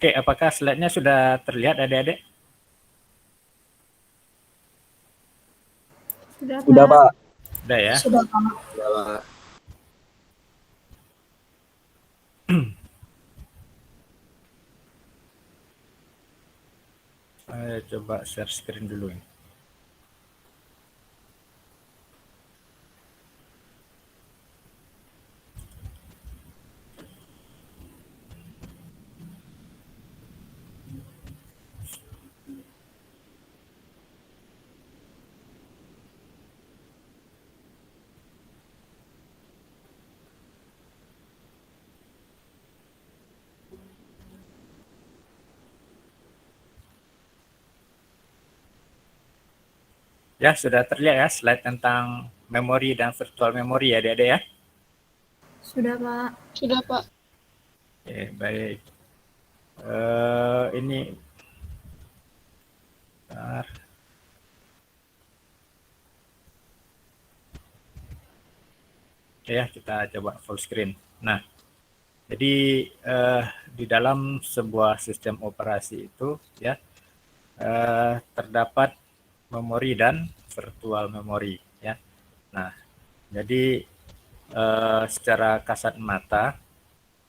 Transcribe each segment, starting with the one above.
Oke, apakah slide-nya sudah terlihat adik-adik? Sudah, Pak. Sudah ya? Sudah, Pak. Sudah, Pak. Saya coba share screen dulu. Ya, sudah terlihat ya slide tentang memori dan virtual memory ya adik-adik ya? Sudah, Pak. Sudah, Pak. Oke, baik. Ini bentar. Oke ya, kita coba full screen. Nah, jadi di dalam sebuah sistem operasi itu ya terdapat memori dan virtual memory ya. Nah, jadi secara kasat mata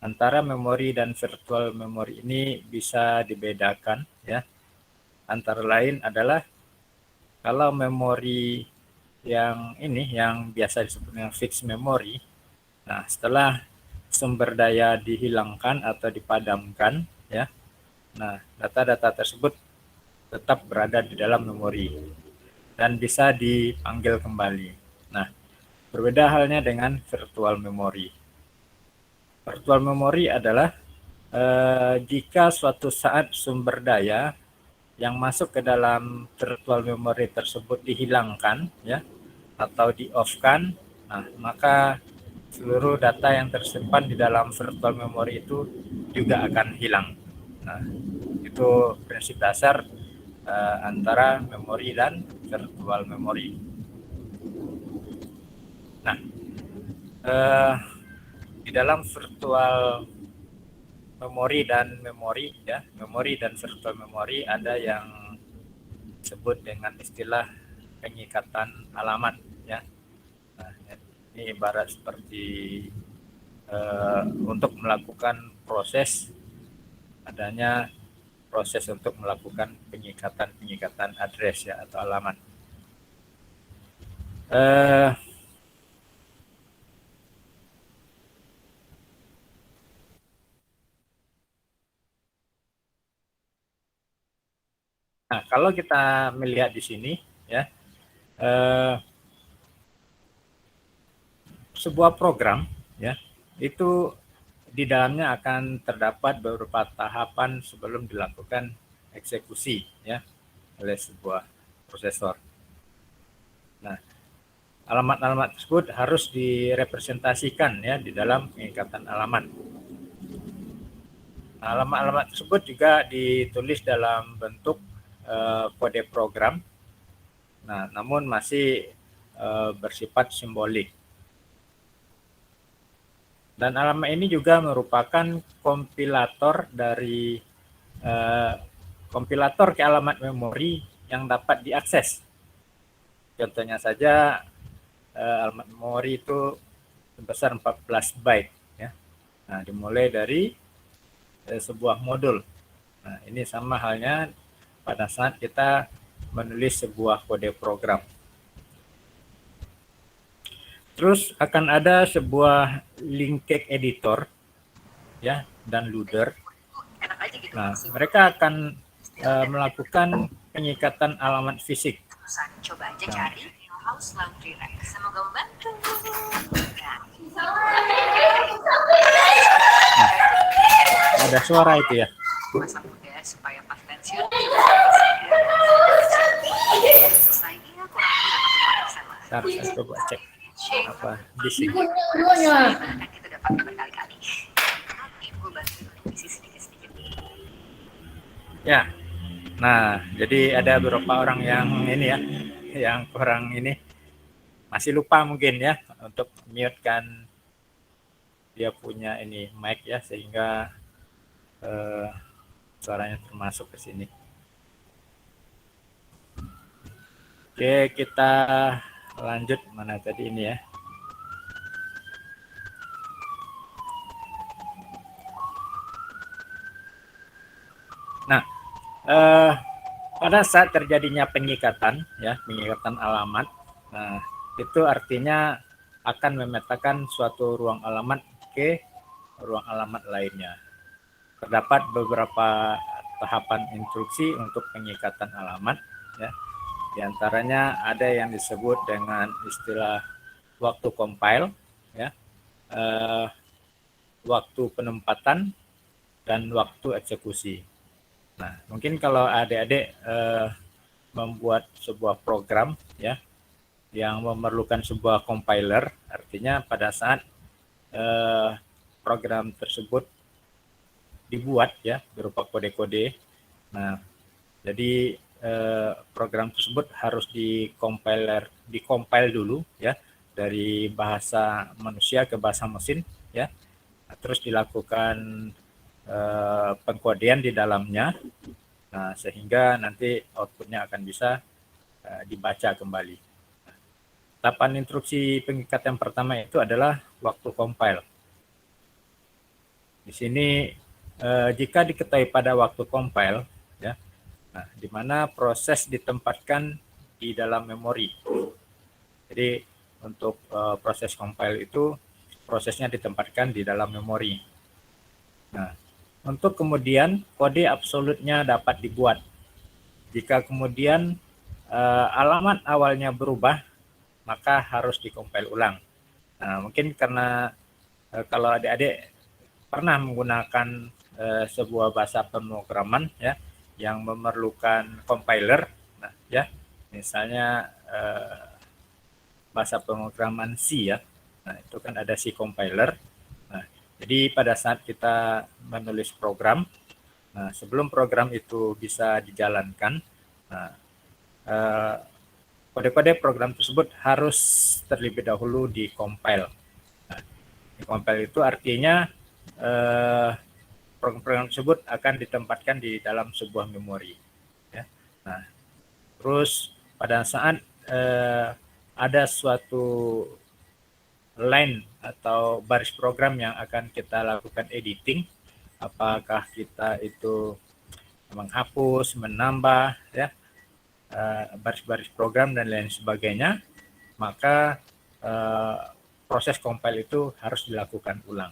antara memori dan virtual memory ini bisa dibedakan ya. Antara lain adalah kalau memori yang ini yang biasa disebut dengan fixed memory. Nah, setelah sumber daya dihilangkan atau dipadamkan ya. Nah, data-data tersebut tetap berada di dalam memori dan bisa dipanggil kembali. Nah, berbeda halnya dengan virtual memory. Virtual memory adalah jika suatu saat sumber daya yang masuk ke dalam virtual memory tersebut dihilangkan ya atau di-off-kan, nah maka seluruh data yang tersimpan di dalam virtual memory itu juga akan hilang. Nah, itu prinsip dasar antara memori dan virtual memory. Nah, di dalam virtual memori dan virtual memory ada yang disebut dengan istilah pengikatan alamat ya. Nah, ini ibarat seperti untuk melakukan proses untuk melakukan pengikatan address ya atau alamat. Nah, kalau kita melihat di sini ya, sebuah program ya itu di dalamnya akan terdapat beberapa tahapan sebelum dilakukan eksekusi ya oleh sebuah prosesor. Nah, alamat-alamat tersebut harus direpresentasikan ya di dalam pengikatan alamat. Nah, alamat-alamat tersebut juga ditulis dalam bentuk kode program. Nah, namun masih bersifat simbolik. Dan alamat ini juga merupakan kompilator dari kompilator ke alamat memori yang dapat diakses. Contohnya saja alamat memori itu sebesar 14 byte ya. Nah, dimulai dari sebuah modul. Nah, ini sama halnya pada saat kita menulis sebuah kode program. Terus akan ada sebuah linkage editor ya dan loader. Nah, mereka akan melakukan pengikatan alamat fisik. Coba aja cari House Laundry Rack. Semoga membantu. Ada suara itu ya. Masa muda supaya pas pensiun. Ntar saya coba cek apa di sini. Itu dapat berkali-kali. Ibu bantu isi sedikit-sedikit. Ya. Nah, jadi ada beberapa orang yang ini ya, yang kurang ini masih lupa mungkin ya untuk mute kan dia punya ini mic ya sehingga suaranya termasuk ke sini. Oke, kita lanjut mana tadi ini ya. Nah, pada saat terjadinya pengikatan ya, pengikatan alamat, nah itu artinya akan memetakan suatu ruang alamat ke ruang alamat lainnya. Terdapat beberapa tahapan instruksi untuk pengikatan alamat ya. Di antaranya ada yang disebut dengan istilah waktu compile ya, waktu penempatan dan waktu eksekusi. Nah, mungkin kalau adik-adik membuat sebuah program ya yang memerlukan sebuah compiler, artinya pada saat program tersebut dibuat ya berupa kode-kode. Nah, jadi program tersebut harus dikompil dulu ya dari bahasa manusia ke bahasa mesin ya. Nah, terus dilakukan pengkodean di dalamnya. Nah, sehingga nanti outputnya akan bisa dibaca kembali. Tahapan instruksi pengikat yang pertama itu adalah waktu compile. Di sini jika diketahui pada waktu compile, ya, nah, di mana proses ditempatkan di dalam memori. Jadi untuk proses compile itu prosesnya ditempatkan di dalam memori. Nah, untuk kemudian kode absolutnya dapat dibuat. Jika kemudian alamat awalnya berubah, maka harus dikompil ulang. Nah, mungkin karena kalau adik-adik pernah menggunakan sebuah bahasa pemrograman ya yang memerlukan compiler, nah ya misalnya bahasa pemrograman C ya, nah itu kan ada C compiler. Nah, jadi pada saat kita menulis program, nah sebelum program itu bisa dijalankan, nah kode-kode program tersebut harus terlebih dahulu di-compile. Nah, di-compile itu artinya program-program tersebut akan ditempatkan di dalam sebuah memori. Ya. Nah, terus pada saat ada suatu line atau baris program yang akan kita lakukan editing, apakah kita itu menghapus, menambah, ya, baris-baris program dan lain sebagainya, maka proses compile itu harus dilakukan ulang.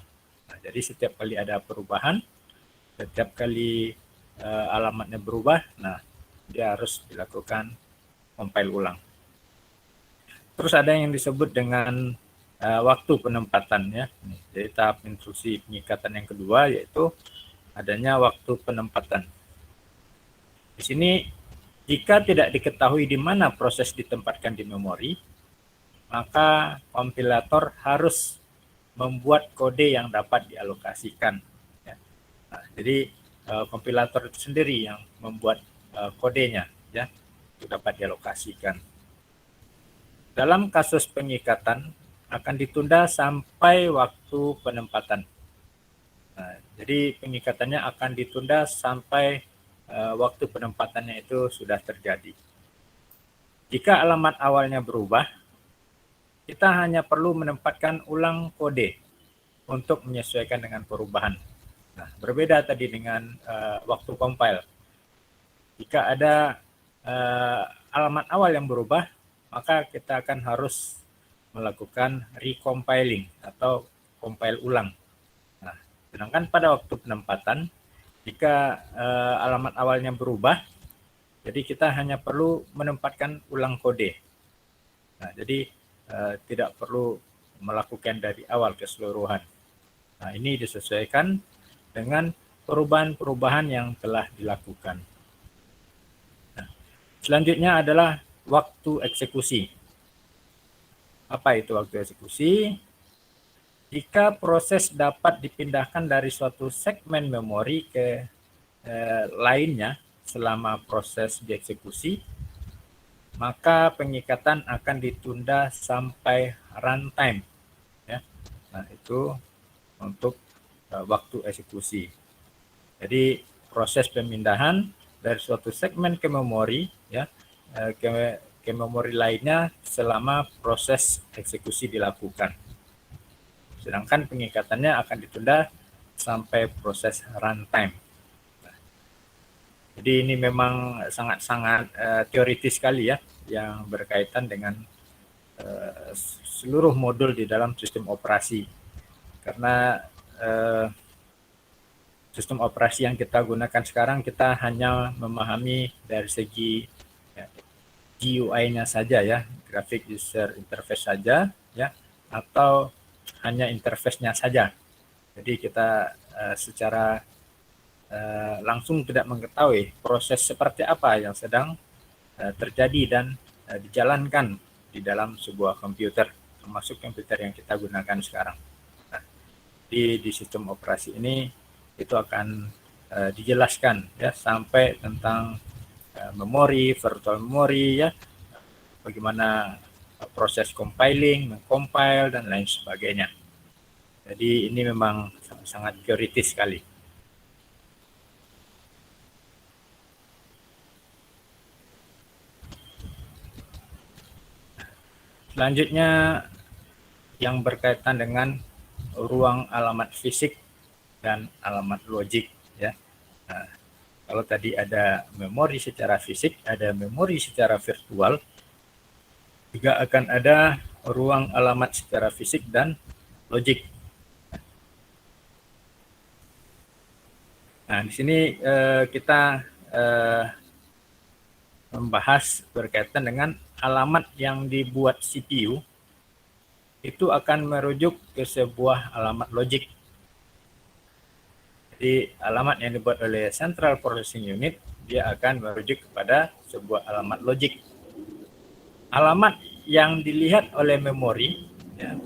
Nah, jadi setiap kali ada perubahan, setiap kali alamatnya berubah, nah dia harus dilakukan compile ulang. Terus ada yang disebut dengan waktu penempatan ya. Jadi tahap instruksi pengikatan yang kedua yaitu adanya waktu penempatan. Di sini jika tidak diketahui di mana proses ditempatkan di memori, maka kompilator harus membuat kode yang dapat dialokasikan. Ya. Nah, jadi kompilator itu sendiri yang membuat kodenya, ya, itu dapat dialokasikan. Dalam kasus pengikatan akan ditunda sampai waktu penempatan. Nah, jadi pengikatannya akan ditunda sampai waktu penempatannya itu sudah terjadi. Jika alamat awalnya berubah, kita hanya perlu menempatkan ulang kode untuk menyesuaikan dengan perubahan. Nah, berbeda tadi dengan waktu compile. Jika ada alamat awal yang berubah, maka kita akan harus melakukan recompiling atau compile ulang. Nah, sedangkan pada waktu penempatan, jika alamat awalnya berubah, jadi kita hanya perlu menempatkan ulang kode. Nah, jadi tidak perlu melakukan dari awal keseluruhan. Nah, ini disesuaikan dengan perubahan-perubahan yang telah dilakukan. Nah, selanjutnya adalah waktu eksekusi. Apa itu waktu eksekusi? Jika proses dapat dipindahkan dari suatu segmen memori ke lainnya selama proses dieksekusi, maka pengikatan akan ditunda sampai runtime. Ya. Nah, itu untuk waktu eksekusi. Jadi proses pemindahan dari suatu segmen ke memori ya ke memori lainnya selama proses eksekusi dilakukan. Sedangkan pengikatannya akan ditunda sampai proses runtime. Jadi ini memang sangat-sangat teoritis sekali ya, yang berkaitan dengan seluruh modul di dalam sistem operasi. Karena sistem operasi yang kita gunakan sekarang, kita hanya memahami dari segi GUI-nya saja ya, graphic user interface saja ya, atau hanya interface-nya saja. Jadi kita secara langsung tidak mengetahui proses seperti apa yang sedang terjadi dan dijalankan di dalam sebuah komputer, termasuk komputer yang kita gunakan sekarang. Nah, di sistem operasi ini itu akan dijelaskan ya, sampai tentang memori, virtual memory ya, bagaimana proses compiling, mengcompile dan lain sebagainya. Jadi ini memang sangat teoritis sekali. Selanjutnya yang berkaitan dengan ruang alamat fisik dan alamat logik ya. Nah, kalau tadi ada memori secara fisik, ada memori secara virtual, juga akan ada ruang alamat secara fisik dan logik. Nah, di sini kita membahas berkaitan dengan alamat yang dibuat CPU itu akan merujuk ke sebuah alamat logik. Jadi alamat yang dibuat oleh Central Processing Unit, dia akan merujuk kepada sebuah alamat logik. Alamat yang dilihat oleh memori ya,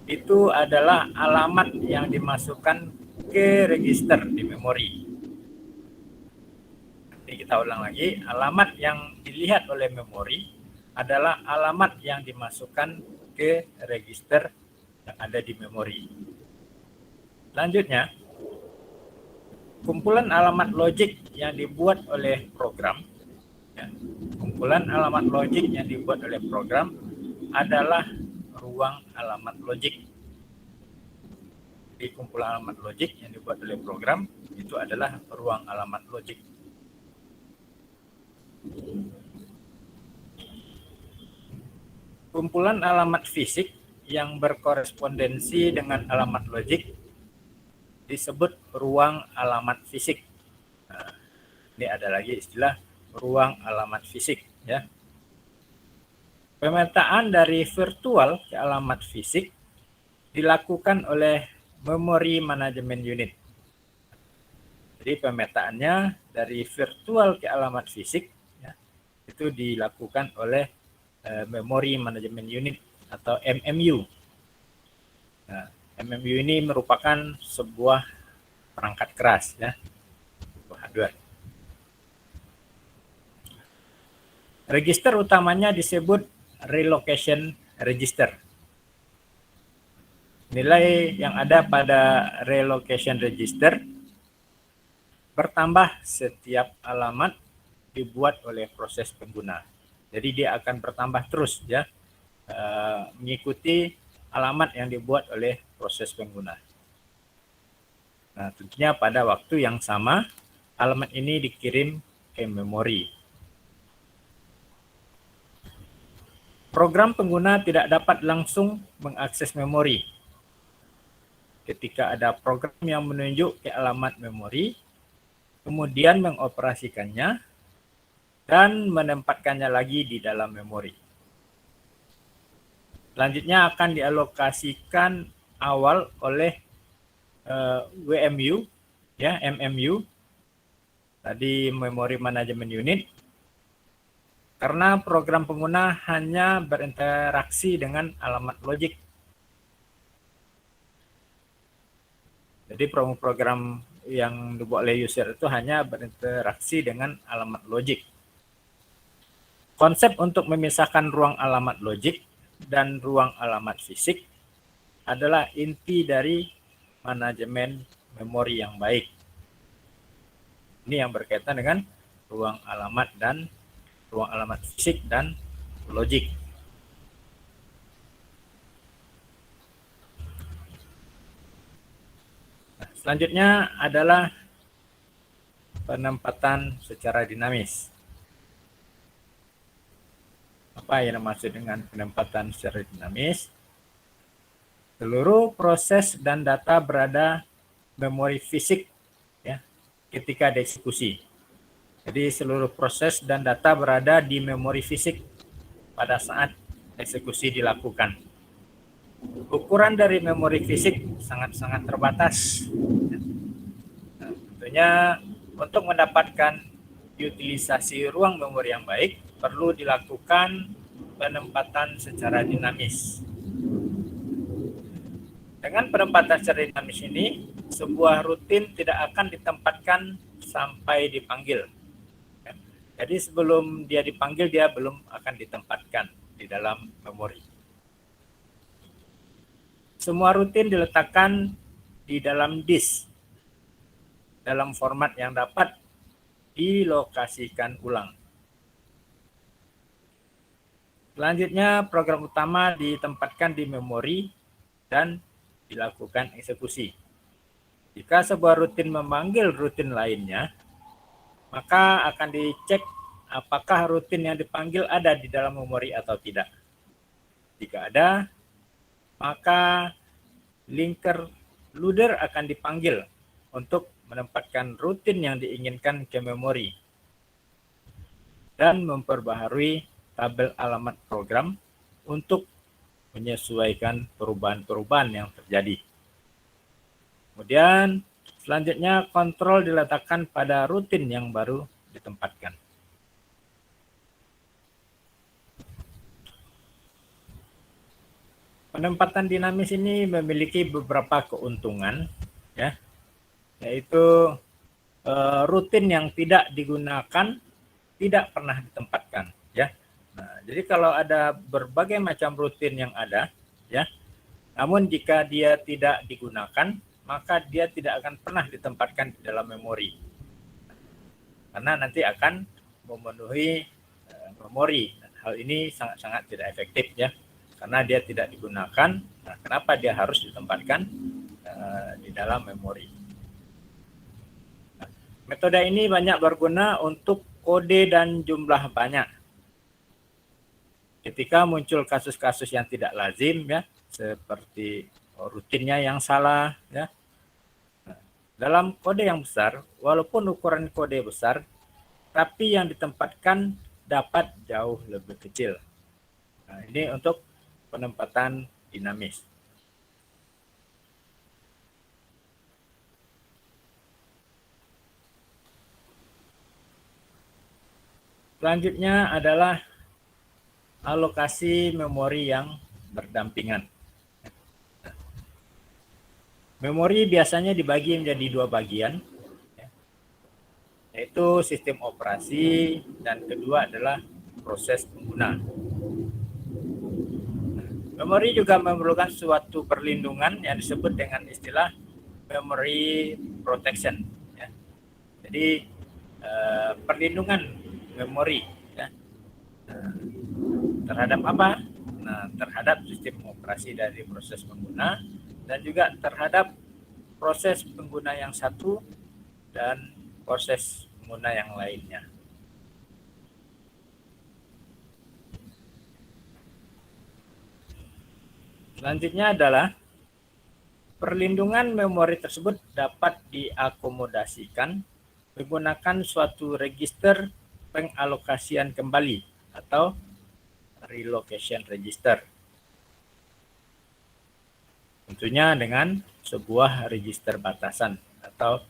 itu adalah alamat yang dimasukkan ke register di memori. Jadi kita ulang lagi, alamat yang dilihat oleh memori adalah alamat yang dimasukkan ke register yang ada di memori. Selanjutnya, kumpulan alamat logik yang dibuat oleh program, ya, kumpulan alamat logik yang dibuat oleh program adalah ruang alamat logik. Di kumpulan alamat logik yang dibuat oleh program itu adalah ruang alamat logik. Kumpulan alamat fisik yang berkorespondensi dengan alamat logik disebut ruang alamat fisik. Nah, ini ada lagi istilah ruang alamat fisik ya. Pemetaan dari virtual ke alamat fisik dilakukan oleh Memory Management Unit. Jadi pemetaannya dari virtual ke alamat fisik ya, itu dilakukan oleh Memory Management Unit atau MMU. Nah, MMU ini merupakan sebuah perangkat keras ya, hardware. Register utamanya disebut relocation register. Nilai yang ada pada relocation register bertambah setiap alamat dibuat oleh proses pengguna. Jadi dia akan bertambah terus ya, mengikuti alamat yang dibuat oleh proses pengguna. Nah, tentunya pada waktu yang sama alamat ini dikirim ke memori. Program pengguna tidak dapat langsung mengakses memori. Ketika ada program yang menunjuk ke alamat memori, kemudian mengoperasikannya dan menempatkannya lagi di dalam memori. Selanjutnya akan dialokasikan awal oleh WMU, ya MMU, tadi Memory Management Unit, karena program pengguna hanya berinteraksi dengan alamat logik. Jadi program yang dibuat oleh user itu hanya berinteraksi dengan alamat logik. Konsep untuk memisahkan ruang alamat logik dan ruang alamat fisik adalah inti dari manajemen memori yang baik. Ini yang berkaitan dengan ruang alamat fisik dan logik. Nah, selanjutnya adalah penempatan secara dinamis. Apa yang dimaksud dengan penempatan secara dinamis? Seluruh proses dan data berada memori fisik ya, ketika dieksekusi. Jadi seluruh proses dan data berada di memori fisik pada saat eksekusi dilakukan. Ukuran dari memori fisik sangat-sangat terbatas. Nah, tentunya untuk mendapatkan utilisasi ruang memori yang baik, perlu dilakukan penempatan secara dinamis. Dengan penempatan secara dinamis ini, sebuah rutin tidak akan ditempatkan sampai dipanggil. Jadi sebelum dia dipanggil, dia belum akan ditempatkan di dalam memori. Semua rutin diletakkan di dalam disk, dalam format yang dapat dilokasikan ulang. Selanjutnya, program utama ditempatkan di memori dan dilakukan eksekusi. Jika sebuah rutin memanggil rutin lainnya, maka akan dicek apakah rutin yang dipanggil ada di dalam memori atau tidak. Jika ada, maka linker loader akan dipanggil untuk menempatkan rutin yang diinginkan ke memori dan memperbaharui tabel alamat program untuk menyesuaikan perubahan-perubahan yang terjadi. Kemudian selanjutnya kontrol diletakkan pada rutin yang baru ditempatkan. Penempatan dinamis ini memiliki beberapa keuntungan, ya, yaitu rutin yang tidak digunakan tidak pernah ditempatkan, ya. Nah, jadi kalau ada berbagai macam rutin yang ada, ya, namun jika dia tidak digunakan, maka dia tidak akan pernah ditempatkan di dalam memori. Karena nanti akan memenuhi memori. Hal ini sangat-sangat tidak efektif ya. Karena dia tidak digunakan, nah, kenapa dia harus ditempatkan di dalam memori. Nah, metode ini banyak berguna untuk kode dan jumlah banyak. Ketika muncul kasus-kasus yang tidak lazim ya, seperti rutinnya yang salah ya. Nah, dalam kode yang besar, walaupun ukuran kode besar, tapi yang ditempatkan dapat jauh lebih kecil. Nah, ini untuk penempatan dinamis. Selanjutnya adalah alokasi memori yang berdampingan. Memori biasanya dibagi menjadi dua bagian, yaitu sistem operasi dan kedua adalah proses pengguna. Memori juga memerlukan suatu perlindungan yang disebut dengan istilah memory protection. Ya. Jadi perlindungan memori ya. Terhadap apa? Nah, terhadap sistem operasi dari proses pengguna dan juga terhadap proses pengguna yang satu dan proses pengguna yang lainnya. Selanjutnya adalah perlindungan memori tersebut dapat diakomodasikan menggunakan suatu register pengalokasian kembali atau relocation register. Tentunya dengan sebuah register batasan atau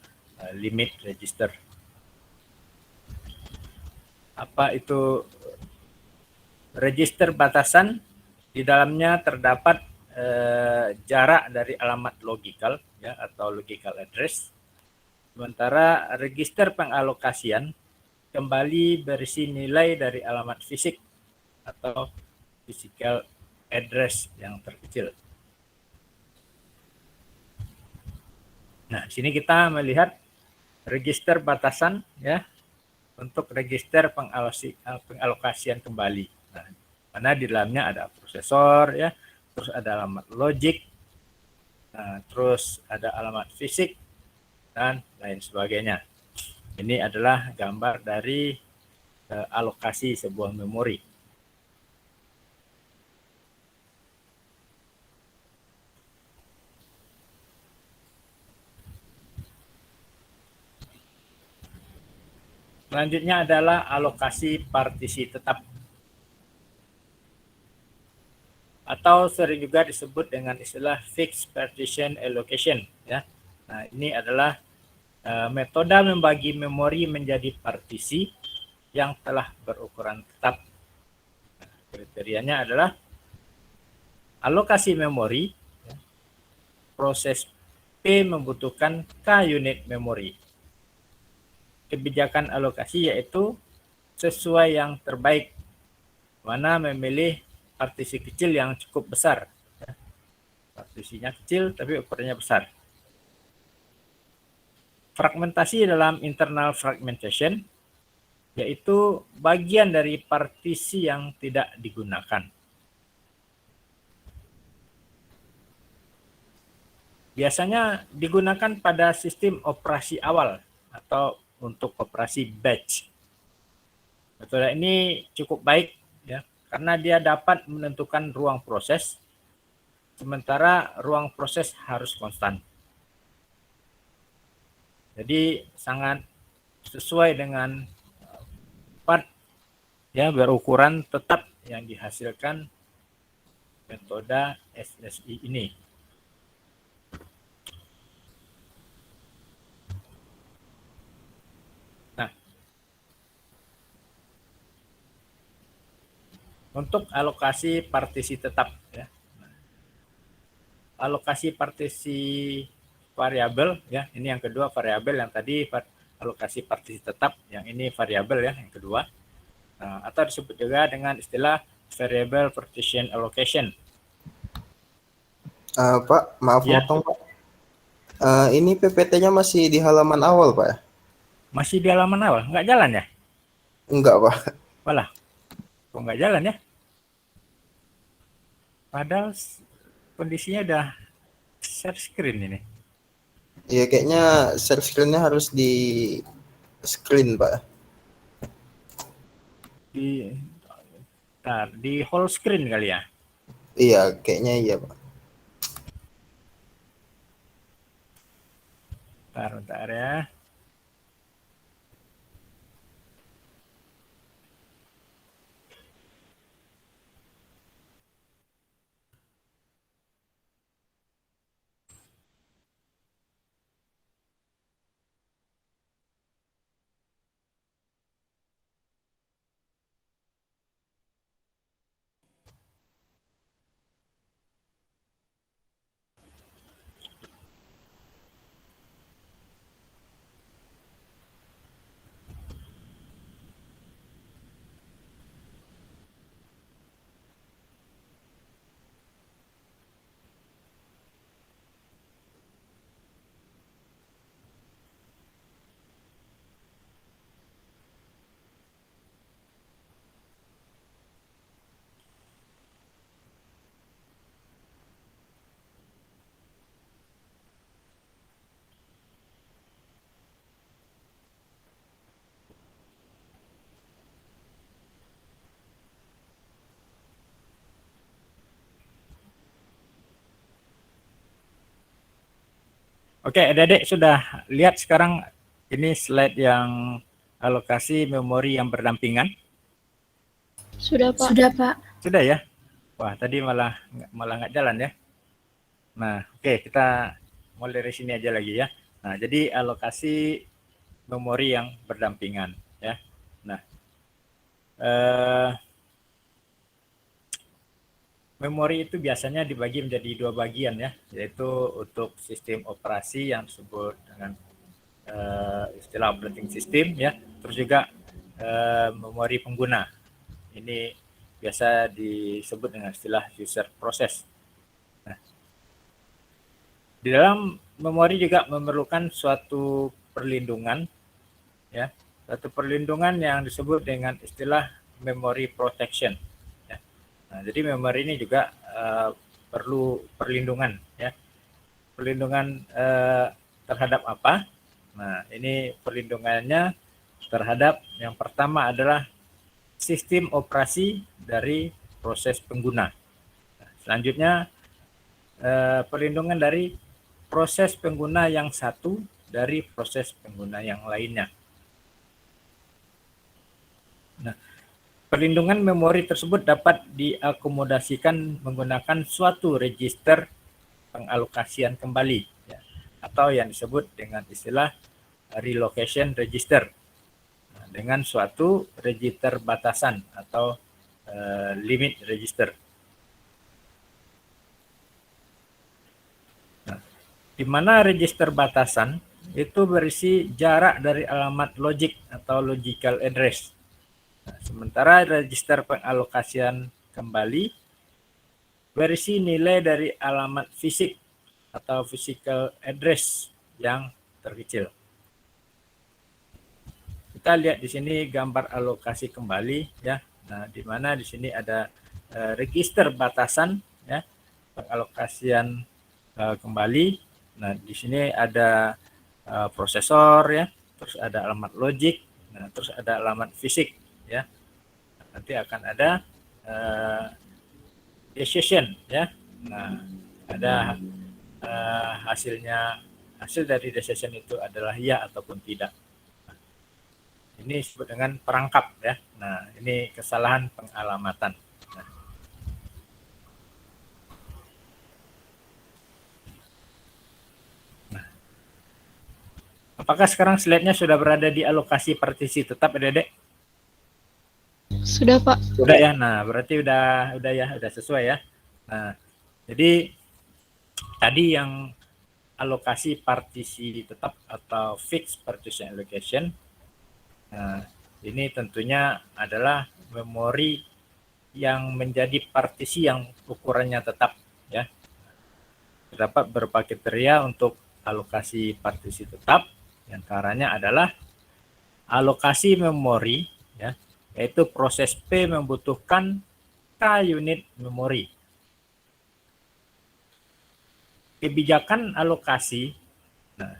limit register. Apa itu register batasan? Di dalamnya terdapat jarak dari alamat logikal ya, atau logical address. Sementara register pengalokasian kembali berisi nilai dari alamat fisik atau physical address yang terkecil. Nah, sini kita melihat register batasan ya untuk register pengalokasian kembali. Nah, mana di dalamnya ada prosesor ya, terus ada alamat logik, terus ada alamat fisik dan lain sebagainya. Ini adalah gambar dari alokasi sebuah memori. Selanjutnya adalah alokasi partisi tetap atau sering juga disebut dengan istilah fixed partition allocation ya. Nah, ini adalah metode membagi memori menjadi partisi yang telah berukuran tetap. Kriterianya adalah alokasi memori, proses P membutuhkan K unit memori. Kebijakan alokasi yaitu sesuai yang terbaik, mana memilih partisi kecil yang cukup besar. Partisinya kecil tapi ukurannya besar. Fragmentasi dalam internal fragmentation yaitu bagian dari partisi yang tidak digunakan. Biasanya digunakan pada sistem operasi awal atau untuk operasi batch. Metode ini cukup baik ya, karena dia dapat menentukan ruang proses, sementara ruang proses harus konstan. Jadi sangat sesuai dengan part ya berukuran tetap yang dihasilkan metode SSI ini. Nah, untuk alokasi partisi tetap ya. Alokasi partisi variabel ya, ini yang kedua variabel, yang tadi alokasi partisi tetap, yang ini variabel ya, yang kedua. Atau disebut juga dengan istilah variable partition allocation. Pak, maaf Ya. potong Pak. Ini PPT-nya masih di halaman awal Pak? Masih di halaman awal, nggak jalan ya? Enggak Pak. Walah, kok nggak jalan ya? Padahal kondisinya udah share screen ini. Iya kayaknya share screen-nya harus di screen Pak. Di whole screen kali ya? Iya, kayaknya iya Pak. Bentar ya. Oke, adik-adik sudah lihat sekarang ini slide yang alokasi memori yang berdampingan? Sudah, Pak. Sudah, Pak. Sudah ya? Wah, tadi malah nggak jalan ya. Nah, oke, kita mulai dari sini aja lagi ya. Nah, jadi alokasi memori yang berdampingan ya. Nah, memori itu biasanya dibagi menjadi dua bagian ya, yaitu untuk sistem operasi yang disebut dengan istilah operating system ya, terus juga memori pengguna. Ini biasa disebut dengan istilah user process. Nah, di dalam memori juga memerlukan suatu perlindungan, ya, satu perlindungan yang disebut dengan istilah memory protection. Ya. Nah, jadi memori ini juga perlu perlindungan, ya. Perlindungan terhadap apa? Nah, ini perlindungannya terhadap yang pertama adalah sistem operasi dari proses pengguna. Nah, selanjutnya perlindungan dari proses pengguna yang satu dari proses pengguna yang lainnya. Nah, perlindungan memori tersebut dapat diakomodasikan menggunakan suatu register pengalokasian kembali, ya, atau yang disebut dengan istilah relocation register, nah, dengan suatu register batasan atau limit register. Nah, di mana register batasan itu berisi jarak dari alamat logik atau logical address. Nah, sementara register pengalokasian kembali berisi nilai dari alamat fisik atau physical address yang terkecil. Kita lihat di sini gambar alokasi kembali, ya. Nah, di mana di sini ada register batasan, ya, pengalokasian kembali. Nah, di sini ada prosesor, ya, terus ada alamat logik, nah, terus ada alamat fisik, ya. Nanti akan ada decision, ya. Nah, ada hasil dari decision itu adalah ya ataupun tidak. Nah, ini disebut dengan perangkap, ya. Nah, ini kesalahan pengalamatan. Nah, apakah sekarang slide-nya sudah berada di alokasi partisi tetap, Dedek? Sudah, Pak. Udah ya. Nah, berarti udah ya, udah sesuai ya. Nah, jadi tadi yang alokasi partisi tetap atau fixed partition allocation. Nah, ini tentunya adalah memori yang menjadi partisi yang ukurannya tetap, ya. Terdapat beberapa kriteria untuk alokasi partisi tetap. Yang antaranya adalah alokasi memori, ya, yaitu proses P membutuhkan K unit memori. Kebijakan alokasi, nah,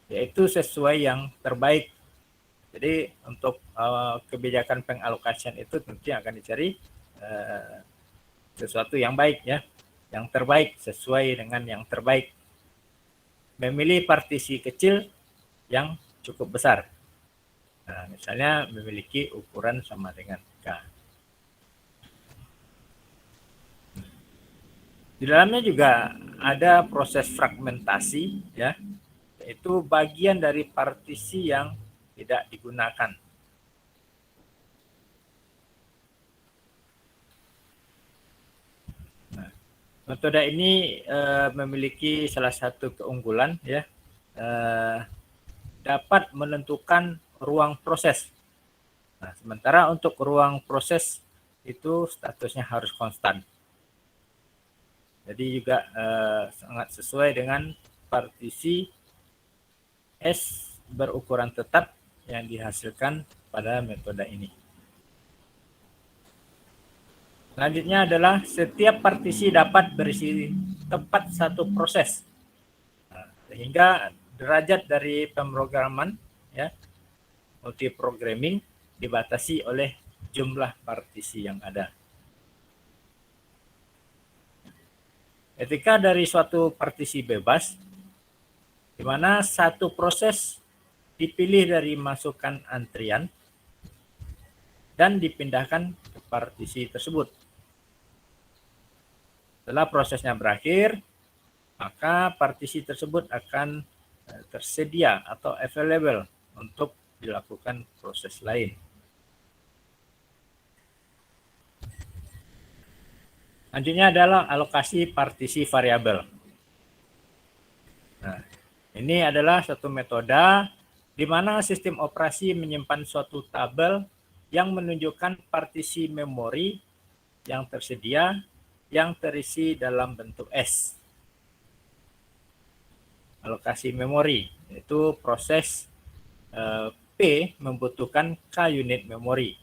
yaitu sesuai yang terbaik. Jadi untuk kebijakan pengalokasian itu tentunya akan dicari sesuatu yang baik, ya, yang terbaik sesuai dengan yang terbaik. Memilih partisi kecil yang cukup besar. Nah, misalnya memiliki ukuran sama dengan K. Di dalamnya juga ada proses fragmentasi, ya, yaitu bagian dari partisi yang tidak digunakan. Nah, metode ini memiliki salah satu keunggulan, ya, dapat menentukan ruang proses. Nah, sementara untuk ruang proses itu statusnya harus konstan. Jadi juga sangat sesuai dengan partisi S berukuran tetap yang dihasilkan pada metode ini. Selanjutnya adalah setiap partisi dapat berisi tepat satu proses. Nah, sehingga derajat dari pemrograman, ya, multiprogramming dibatasi oleh jumlah partisi yang ada. Ketika dari suatu partisi bebas, di mana satu proses dipilih dari masukan antrian dan dipindahkan ke partisi tersebut. Setelah prosesnya berakhir, maka partisi tersebut akan tersedia atau available untuk dilakukan proses lain. Selanjutnya adalah alokasi partisi variabel. Nah, ini adalah satu metode di mana sistem operasi menyimpan suatu tabel yang menunjukkan partisi memori yang tersedia yang terisi dalam bentuk S. Alokasi memori. yaitu proses P membutuhkan K unit memori,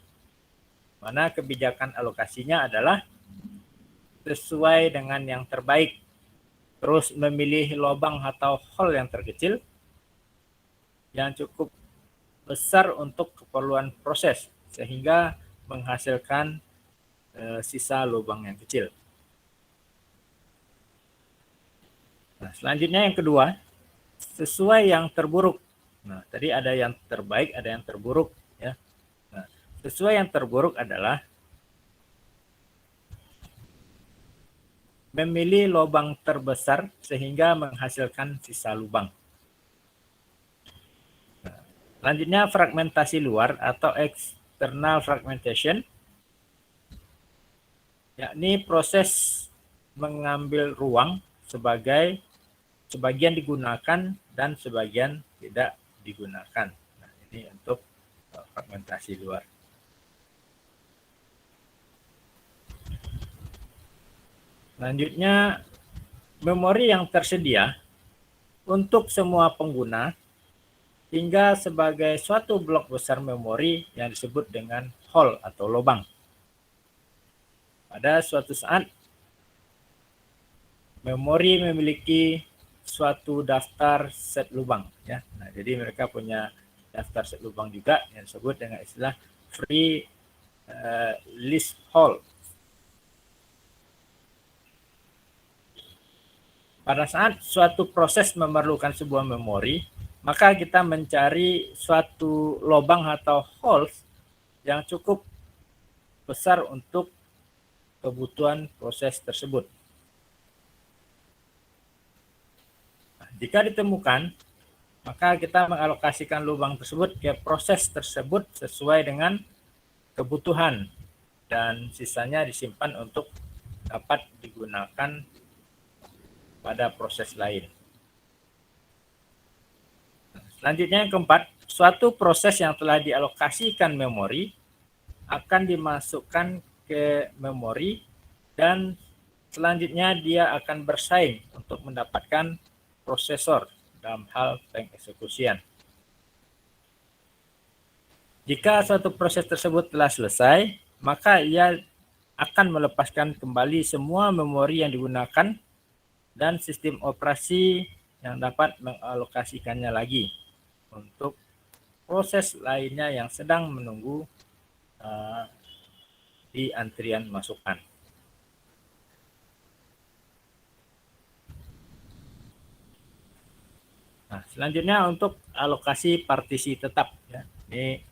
mana kebijakan alokasinya adalah sesuai dengan yang terbaik, terus memilih lubang atau hole yang terkecil yang cukup besar untuk keperluan proses sehingga menghasilkan sisa lubang yang kecil. Nah, selanjutnya yang kedua, sesuai yang terburuk. Nah, tadi ada yang terbaik, ada yang terburuk, ya. Nah, sesuai yang terburuk adalah memilih lubang terbesar sehingga menghasilkan sisa lubang. Nah, selanjutnya fragmentasi luar atau external fragmentation, yakni proses mengambil ruang sebagian digunakan dan sebagian tidak digunakan. Nah, ini untuk fragmentasi luar. Selanjutnya, memori yang tersedia untuk semua pengguna hingga sebagai suatu blok besar memori yang disebut dengan hole atau lubang. Pada suatu saat, memori memiliki suatu daftar set lubang, ya. Nah, jadi mereka punya daftar set lubang juga yang disebut dengan istilah free list hole. Pada saat suatu proses memerlukan sebuah memori, maka kita mencari suatu lubang atau holes yang cukup besar untuk kebutuhan proses tersebut. Jika ditemukan, maka kita mengalokasikan lubang tersebut ke proses tersebut sesuai dengan kebutuhan dan sisanya disimpan untuk dapat digunakan pada proses lain. Selanjutnya yang keempat, suatu proses yang telah dialokasikan memori akan dimasukkan ke memori dan selanjutnya dia akan bersaing untuk mendapatkan prosesor dalam hal pengeksekusian. Jika suatu proses tersebut telah selesai, maka ia akan melepaskan kembali semua memori yang digunakan dan sistem operasi yang dapat mengalokasikannya lagi untuk proses lainnya yang sedang menunggu di antrian masukan. Nah, selanjutnya untuk alokasi partisi tetap, ya. Ini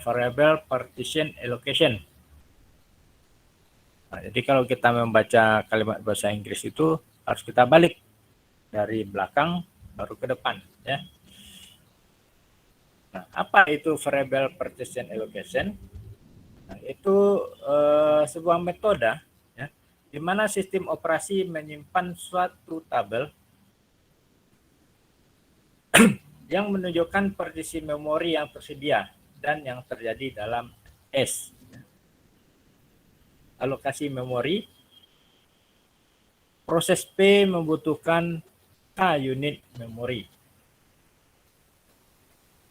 variable partition allocation. Nah, jadi kalau kita membaca kalimat bahasa Inggris itu harus kita balik dari belakang baru ke depan, ya. Nah, apa itu variable partition allocation? Nah, itu sebuah metode, ya, di mana sistem operasi menyimpan suatu tabel yang menunjukkan partisi memori yang tersedia dan yang terjadi dalam S. Alokasi memori, proses P membutuhkan K unit memori.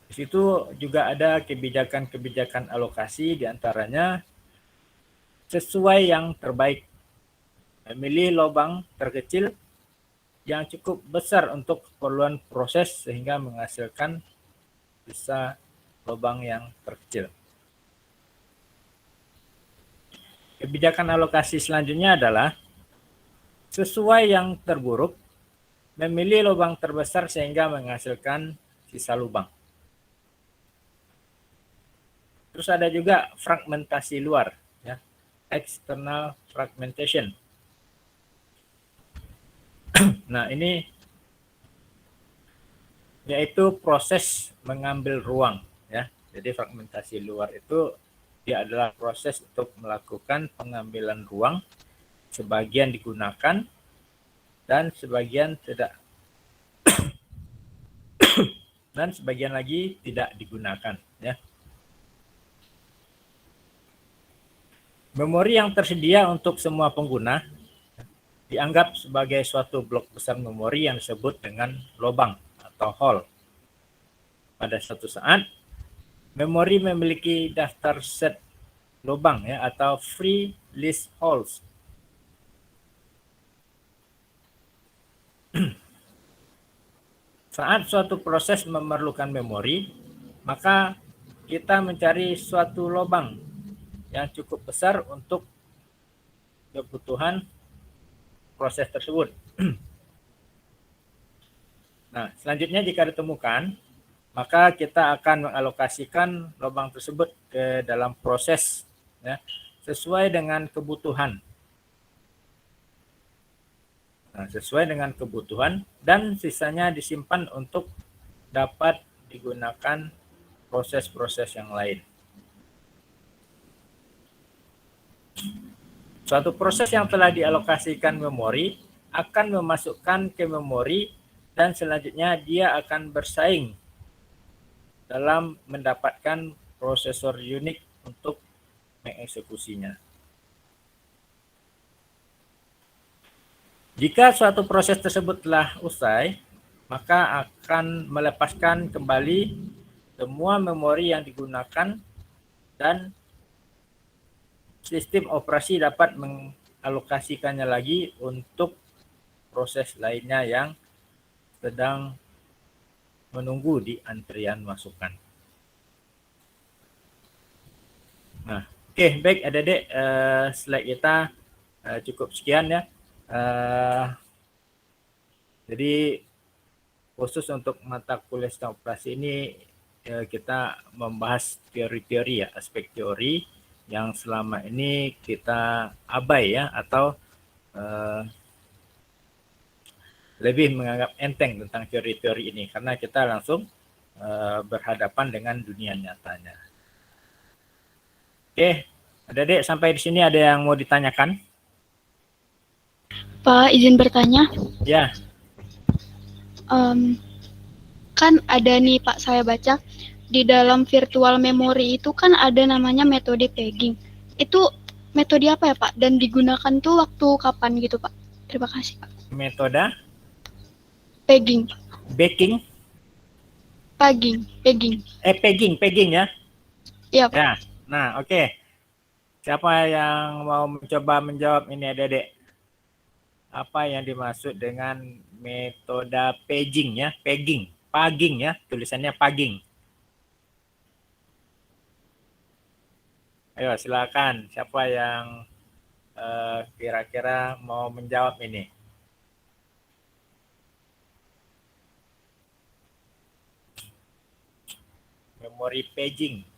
Di situ juga ada kebijakan-kebijakan alokasi, diantaranya sesuai yang terbaik, memilih lubang terkecil yang cukup besar untuk keperluan proses sehingga menghasilkan sisa lubang yang terkecil. Kebijakan alokasi selanjutnya adalah sesuai yang terburuk, memilih lubang terbesar sehingga menghasilkan sisa lubang. Terus ada juga fragmentasi luar, ya, external fragmentation. Nah, ini yaitu proses mengambil ruang, ya. Jadi fragmentasi luar itu dia adalah proses untuk melakukan pengambilan ruang, sebagian digunakan dan sebagian tidak dan sebagian lagi tidak digunakan, ya. Memori yang tersedia untuk semua pengguna dianggap sebagai suatu blok besar memori yang disebut dengan lubang atau hole. Pada suatu saat, memori memiliki daftar set lubang ya atau free list holes. Saat suatu proses memerlukan memori, maka kita mencari suatu lubang yang cukup besar untuk kebutuhan proses tersebut. Nah, selanjutnya jika ditemukan, maka kita akan mengalokasikan lubang tersebut ke dalam proses ya, sesuai dengan kebutuhan. Nah, sesuai dengan kebutuhan dan sisanya disimpan untuk dapat digunakan proses-proses yang lain. Suatu proses yang telah dialokasikan memori akan memasukkan ke memori dan selanjutnya dia akan bersaing dalam mendapatkan prosesor unik untuk mengeksekusinya. Jika suatu proses tersebut telah usai, maka akan melepaskan kembali semua memori yang digunakan dan sistem operasi dapat mengalokasikannya lagi untuk proses lainnya yang sedang menunggu di antrian masukan. Nah, oke, baik adik-adik, slide kita cukup sekian ya. Jadi khusus untuk mata kuliah sistem operasi ini kita membahas teori-teori ya, aspek teori yang selama ini kita abai ya atau lebih menganggap enteng tentang teori-teori ini karena kita langsung berhadapan dengan dunia nyatanya. Oke, adik-adik sampai di sini ada yang mau ditanyakan? Pak, izin bertanya. Ya. Kan ada nih Pak, saya baca di dalam virtual memory itu kan ada namanya metode pegging. Itu metode apa ya Pak? Dan digunakan tuh waktu kapan gitu Pak? Terima kasih Pak. Metode? Pegging. Baking? Pegging. Pegging ya? Iya Pak. Ya. Nah, oke. Siapa yang mau mencoba menjawab ini adik-adik? Apa yang dimaksud dengan metode pegging ya? Pegging ya, tulisannya pegging. Ayo silakan, siapa yang kira-kira mau menjawab ini? Memory pegging.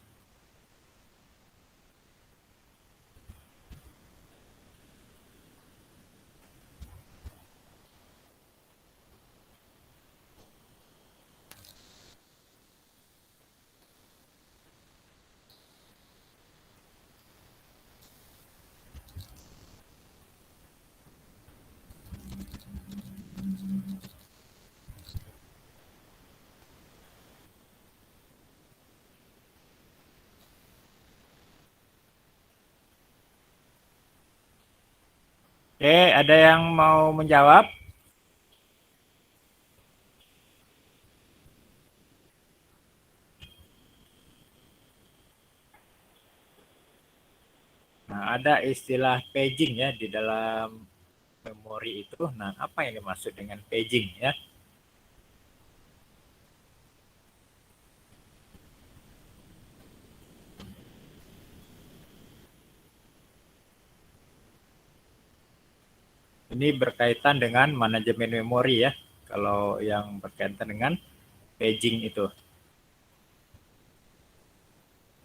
Oke, ada yang mau menjawab? Nah, ada istilah paging ya di dalam memori itu. Nah, apa yang dimaksud dengan paging ya? Ini berkaitan dengan manajemen memori ya. Kalau yang berkaitan dengan paging itu.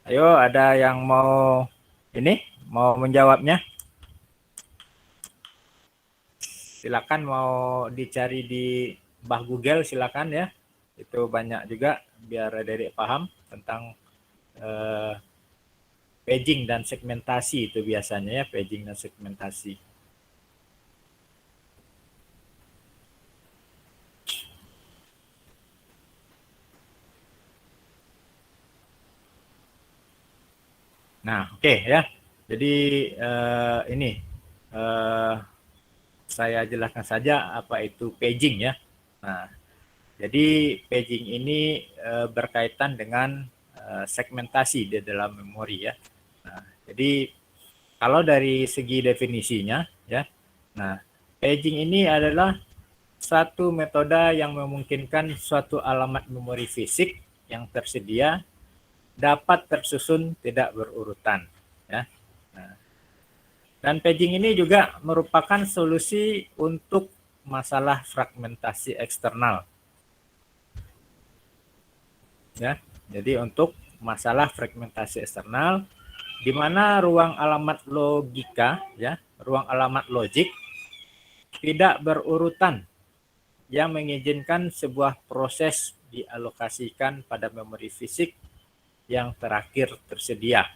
Ayo, ada yang mau menjawabnya? Silakan mau dicari di Mbah Google silakan ya. Itu banyak juga biar adik-adik paham tentang paging dan segmentasi itu biasanya ya, paging dan segmentasi. Nah, oke ya. Jadi ini saya jelaskan saja apa itu paging ya. Nah, jadi paging ini berkaitan dengan segmentasi di dalam memori ya. Nah, jadi kalau dari segi definisinya ya, nah paging ini adalah satu metode yang memungkinkan suatu alamat memori fisik yang tersedia dapat tersusun tidak berurutan ya. Nah, dan paging ini juga merupakan solusi untuk masalah fragmentasi eksternal. Ya, jadi untuk masalah fragmentasi eksternal di mana ruang alamat logika ya, ruang alamat logik tidak berurutan yang mengizinkan sebuah proses dialokasikan pada memori fisik yang terakhir tersedia.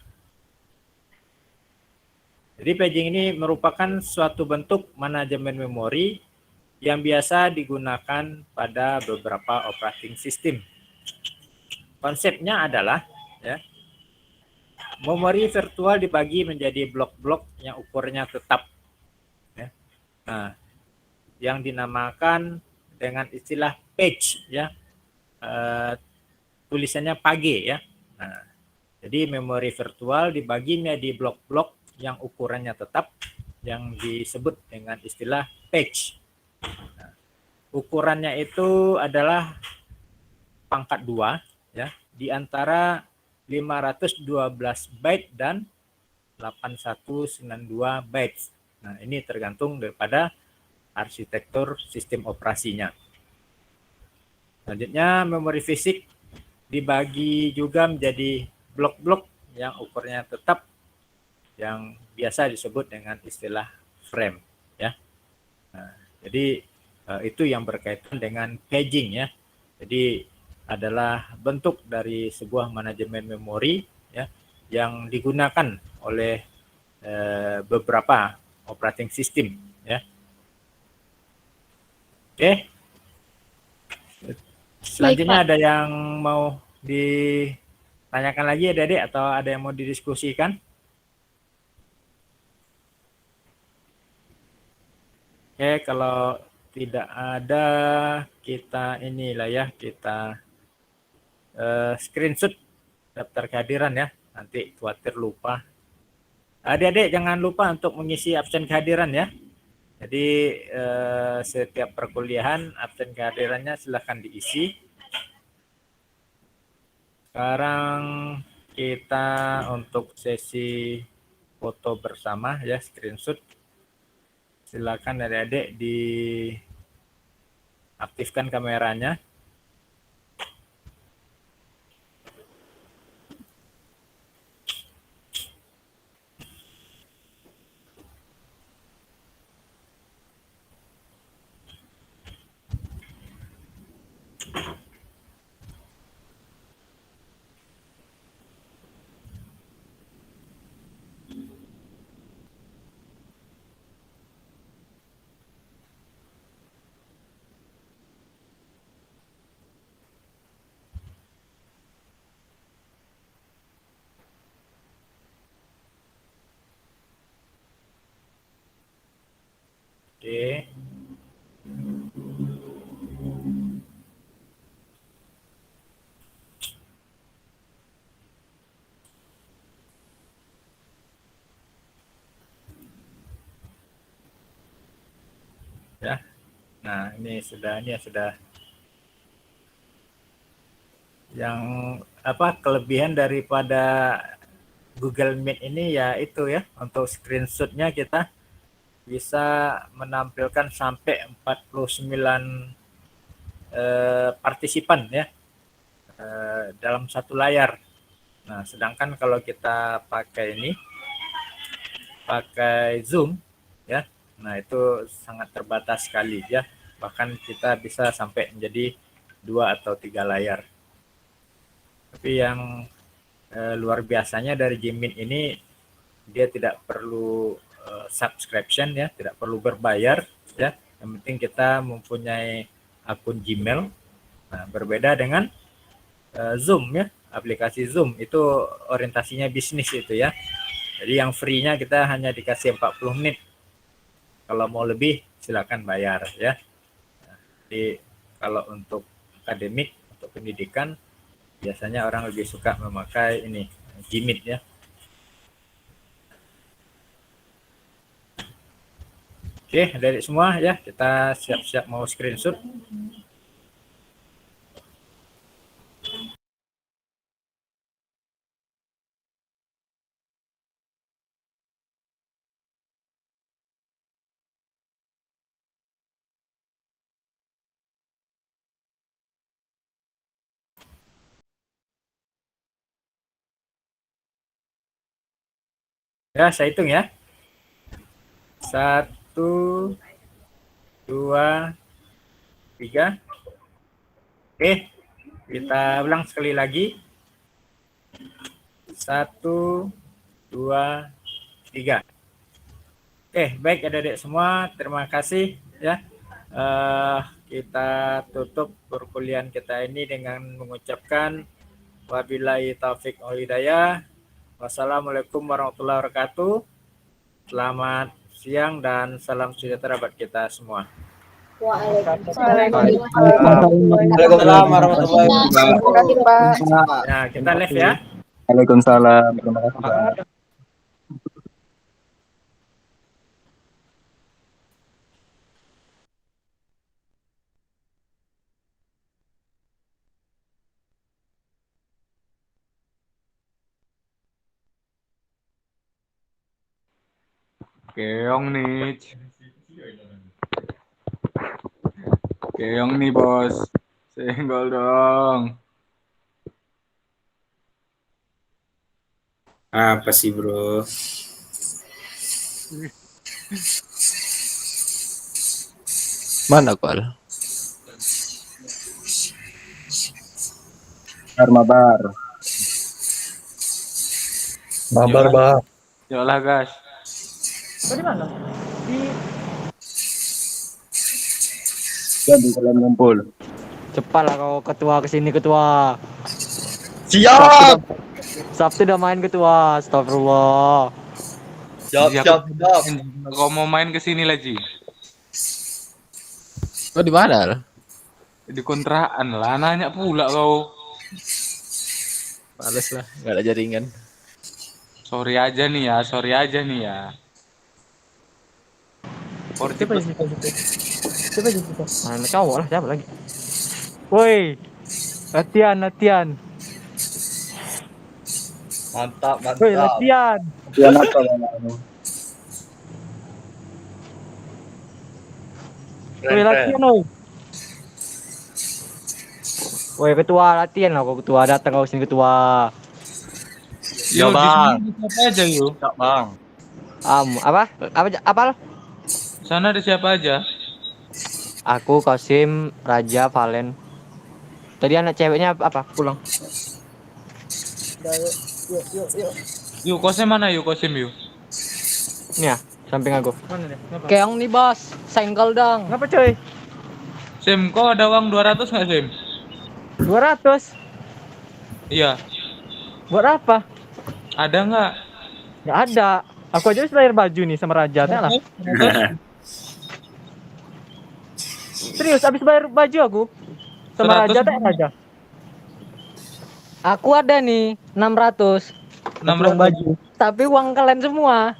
Jadi paging ini merupakan suatu bentuk manajemen memori yang biasa digunakan pada beberapa operating system. Konsepnya adalah ya, memori virtual dibagi menjadi blok-blok yang ukurannya tetap. Ya. Nah, yang dinamakan dengan istilah page ya, tulisannya page ya. Nah, jadi memori virtual dibagi menjadi blok-blok yang ukurannya tetap yang disebut dengan istilah page. Nah, ukurannya itu adalah pangkat 2 ya, di antara 512 byte dan 8192 bytes. Nah, ini tergantung daripada arsitektur sistem operasinya. Selanjutnya, memori fisik dibagi juga menjadi blok-blok yang ukurannya tetap yang biasa disebut dengan istilah frame ya. Nah, jadi itu yang berkaitan dengan paging ya. Jadi adalah bentuk dari sebuah manajemen memori ya yang digunakan oleh beberapa operating system ya. Oke. Selanjutnya Baik, Pak. ada yang mau ditanyakan lagi ya, Dede, atau ada yang mau didiskusikan? Oke, kalau tidak ada kita inilah ya, kita screenshot daftar kehadiran ya. Nanti khawatir lupa. Adik-adik jangan lupa untuk mengisi absen kehadiran ya. Jadi setiap perkuliahan absen kehadirannya silahkan diisi. Sekarang kita untuk sesi foto bersama ya, screenshot. Silakan adik-adik diaktifkan kameranya. Oke. Ya. Nah, ini sudah yang apa kelebihan daripada Google Meet ini ya itu ya, untuk screenshotnya kita bisa menampilkan sampai 49 partisipan ya dalam satu layar. Nah, sedangkan kalau kita pakai Zoom ya, nah itu sangat terbatas sekali ya. Bahkan kita bisa sampai menjadi 2 atau 3 layar. Tapi yang luar biasanya dari Gmeet ini, dia tidak perlu subscription ya, tidak perlu berbayar ya. Yang penting kita mempunyai akun Gmail. Nah, berbeda dengan Zoom ya, aplikasi Zoom itu orientasinya bisnis itu ya. Jadi yang free-nya kita hanya dikasih 40 menit. Kalau mau lebih silakan bayar ya. Jadi kalau untuk akademik, untuk pendidikan, biasanya orang lebih suka memakai ini Gmeet ya. Oke, adik semua ya, kita siap-siap mau screenshot. Ya, saya hitung ya. 1, 2, 3. Oke, kita ulang sekali lagi. 1, 2, 3. Oke, baik adik-adik semua, terima kasih ya. Kita tutup perkuliahan kita ini dengan mengucapkan wabillahi taufik wal hidayah. Wassalamualaikum warahmatullahi wabarakatuh. Selamat siang dan salam sejahtera buat kita semua. Waalaikumsalam warahmatullahi wabarakatuh. Terima kasih, Pak. Nah, kita live ya. Waalaikumsalam. Terima kasih, Pak. Keong nih. Keong nih, Bos. Senggol dong. Apa sih, bro? Mana Kol? Mabar. Mabar, Bang. Yolah, guys. Jadi kalian ngumpul. Cepatlah kau ketua kesini ketua. Siap. Sabtu udah main ketua. Astagfirullah. Siap. Kau mau main ke sini lagi? Oh di mana? Di kontrakan lah, nanya pula kau. Males lah, nggak ada jaringan. Sorry aja nih ya. Siapa Mana cowok lah, siapa lagi? Woi, latihan. Mantap. Woi, latihan. Ya apa namanya? Woi, latihan woi. Woi, ketua latihan lah kau ketua, datang kau sini ketua. Yo, Bang. Siapa aja yuk? Bang. Apa lo? Sana ada siapa aja? Aku, Qasim, Raja, Valen. Tadi anak ceweknya apa? Pulang. Yuk, Kosim mana yuk, Kosim yuk? Nih ya, samping aku. Mana deh? Keong nih bos, senggol dong. Ngapa coy? Sim, kau ada uang 200 nggak, Sim? 200? Iya. Buat apa? Ada nggak? Nggak ada. Aku aja habis bayar baju nih sama Raja, teh lah. Serius, habis bayar baju aku sama 100. Raja, teh Raja. Aku ada nih 600. 600 baju. Tapi uang kalian semua.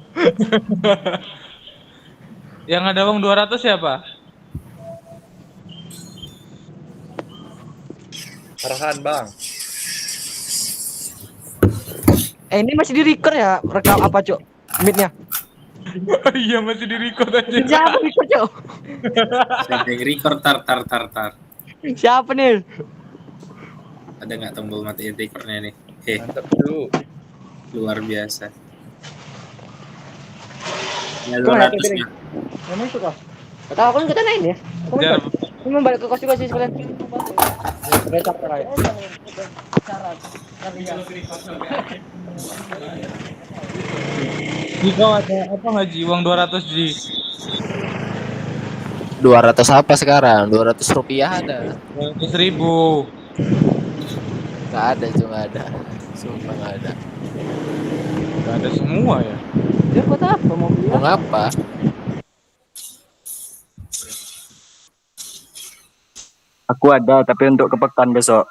Yang ada uang 200 siapa? Farhan, Bang. Ini masih di record ya? Rekam apa, Cok? Meet-nya. Iya, masih di record aja. Siapa nih, Cok? Siapa yang record tar. Siapa nih? Ada nggak tombol matiin recordnya nih? Mantap dulu. Luar biasa. Ya Kau 200 lihat, ya. Memang suka. Kata aku kita naik ya. Jar, Aku mau balik ke kos sekalian. Recap terakhir. Ji, kau ada apa nggak Ji? Uang 200 Ji. 200 apa sekarang? 200 rupiah ada. 200.000. Nggak ada, cuma ada. Sumpah nggak ada. Gak ada semua ya. Dia buat apa? Mau beli Mau ngapa? Aku ada, tapi untuk ke pekan besok.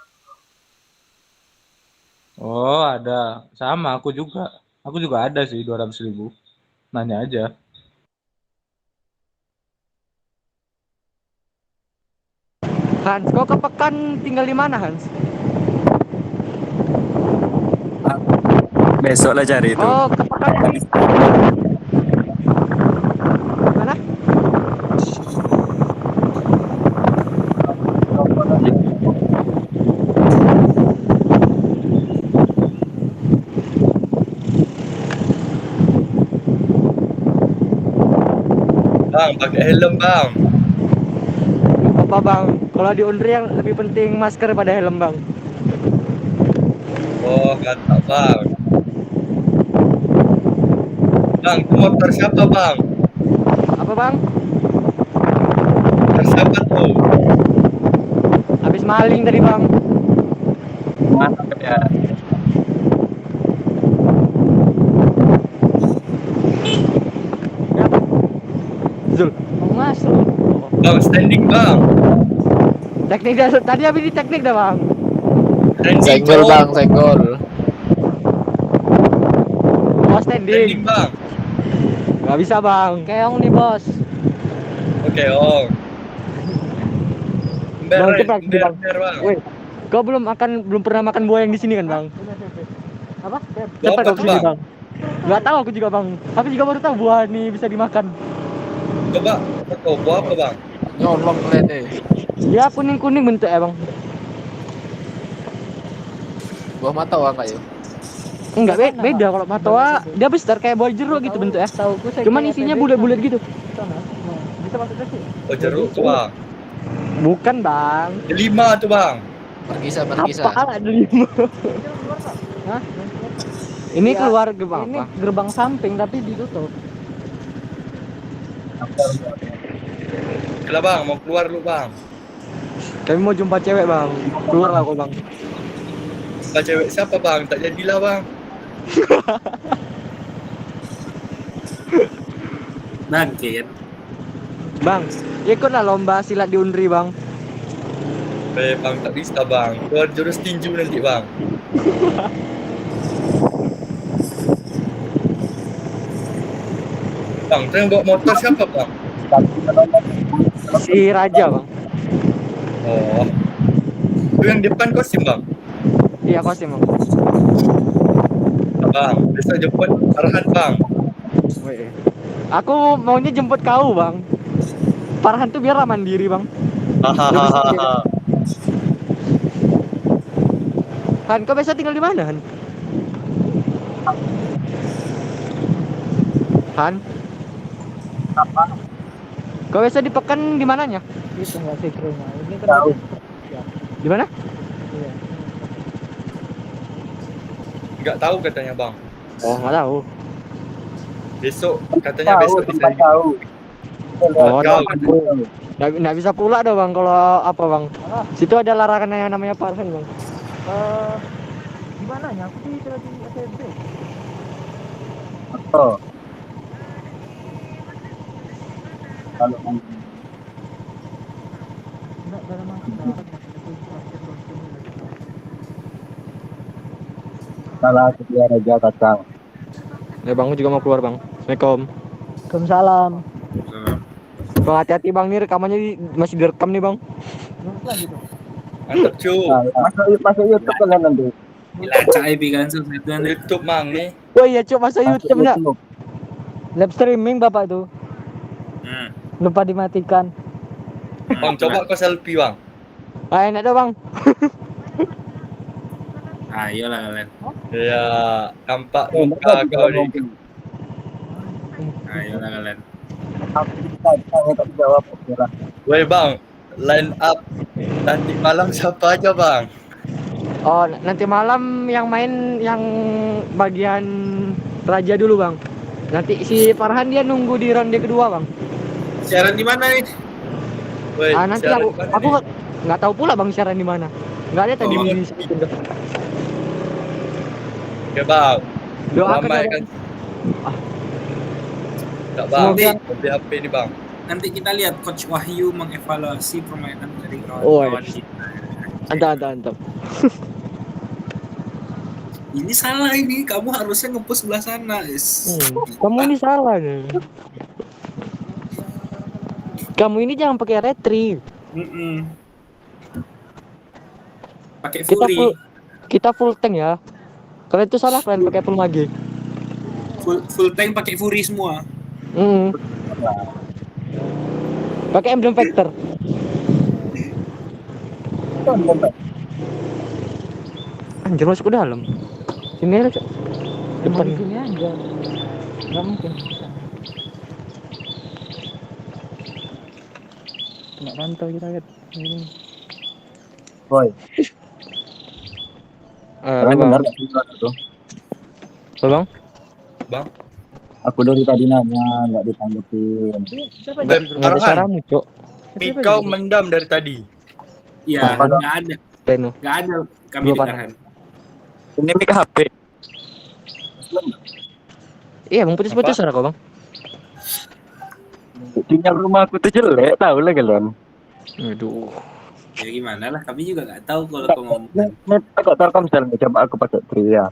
Oh, ada. Sama aku juga. Aku juga ada sih 200.000. Nanya aja. Hans, kau ke Pekan tinggal di mana, Hans? Besok lah cari itu. Oh, ke Pekan ini. Mana? Bang, pakai helm bang. Apa bang? Kalau di Unri yang lebih penting masker pada helm bang. Oh, kata bang. Bang, itu motor siapa bang? Apa bang? Motor siapa tuh? Habis maling tadi bang. Mantap ya. Zul, mau masuk. Bang, standing bang. Teknik dah tadi habis di teknik dah bang. Standing, Senggol Cok. bang, senggol. Mau Standing standing. bang. Gak bisa bang. Keong nih bos. Oke, oh. Bang, Ember, cepat, ember, bang. ember, bang. Woi, kau belum pernah makan buah yang di sini kan bang? Apa? Cepat Apa kau tuh, kesini Bang? bang. Gak tahu aku juga bang. Aku juga baru tahu buah ini bisa dimakan. Coba, apa kau buah apa bang? Nyolong kalian nih. Ya kuning bentuknya bang. Buah mata wang kayu. Enggak beda kalau matoa dia besar kayak buah jeruk gitu bentuknya. Cuman isinya bulat-bulat gitu. Oh, jeruk tuh bang. Bukan bang. 5 tuh bang. Pergisa. Apa ada 5? Hah? Ini keluar gerbang apa? Gerbang samping tapi ditutup. Kelah bang, mau keluar lu bang. Kami mau jumpa cewek bang. Keluar lah kok bang. Pak cewek siapa bang? Tak jadilah bang. Bangkit. Bang, ikutlah lomba silat di Unri bang. Bang, tak bisa bang. Keluar jurus tinju nanti bang. Bang, tu yang bawa motor siapa bang? Si Raja bang. Oh. Tu yang depan kosim bang? Iya kosim bang. Bang, besok jemput Farhan bang. Woi. Aku maunya jemput kau bang. Farhan tuh biar mandiri bang. Hahaha. Han, kau biasa tinggal di mana Han? Han? Kau biasa di Pekan di mananya? Itu nggak sih krunya. Ini kan di mana? Enggak tahu katanya bang. Oh nggak tahu. Besok katanya besok di sana. Oh Kau nggak bisa pula dong bang kalau apa bang? Situ ada larangan yang namanya Farhan bang. Di mananya? Aku sih di SMP. Oh. Kalau salah sedia raja kacang. Ya bang, aku juga mau keluar bang. Assalamualaikum. Waalaikumsalam. Bang hati-hati bang, nih rekamannya masih direkam nih bang. mantap cu. Masuk YouTube kalian nanti. Dilacak IP kan susah YouTube mang nih. Oh iya cuk, masa YouTube enggak? Live streaming bapak tuh. Lupa dimatikan. Bang, coba kau selfie bang. Ah enak dong bang. Ayolah kalian. Ya, nampak muka kau ni. Ayolah kalian. Tak jawab. Woi bang, line up nanti malam siapa aja bang? Oh nanti malam yang main yang bagian Raja dulu bang. Nanti si Farhan dia nunggu di ronde kedua bang. Siaran di mana nih? Woi, Nanti siaran aku mana nih? nggak tahu pula bang siaran di mana. Nggak ada tadi Oh. di Oke bang, doakan ramai ya, kan? Bang. Tak bang, Semoga- beli HP ni bang. nanti kita lihat Coach Wahyu mengevaluasi permainan dari Oh, kawan-kawan kita. Antap. Ini salah ini, kamu harusnya nge-push sebelah sana. Kamu ini salah nih. Kamu ini jangan pakai retri. Pakai Kita Fury. kita full tank ya. Kalian tuh salah, kalian pakai full mage. Full tank pakai Fury semua. Pakai emblem vector. Anjir, masuk ke dalam. Sini aja, Cok. Depan sini aja. Enggak mungkin. Enggak pantau kita lihat. Boy, kalian benar nggak sih itu? Bang? Aku dari tadi nanya nggak ditanggepin. Enggak ada suaramu, Cok. Kau mendam dari tadi. Iya, Apa? nggak ada. Reno. Nggak ada kami Dua dengarkan. Ini mic HP. Iya, Bang, putus-putus suara kau, Bang. Sinyal rumah aku tuh jelek, tahu lah kalian. Aduh. Ya gimana lah, kami juga nggak tahu kalau kamu ngomong. Net kok Telkomsel nggak, coba aku pakai Tria.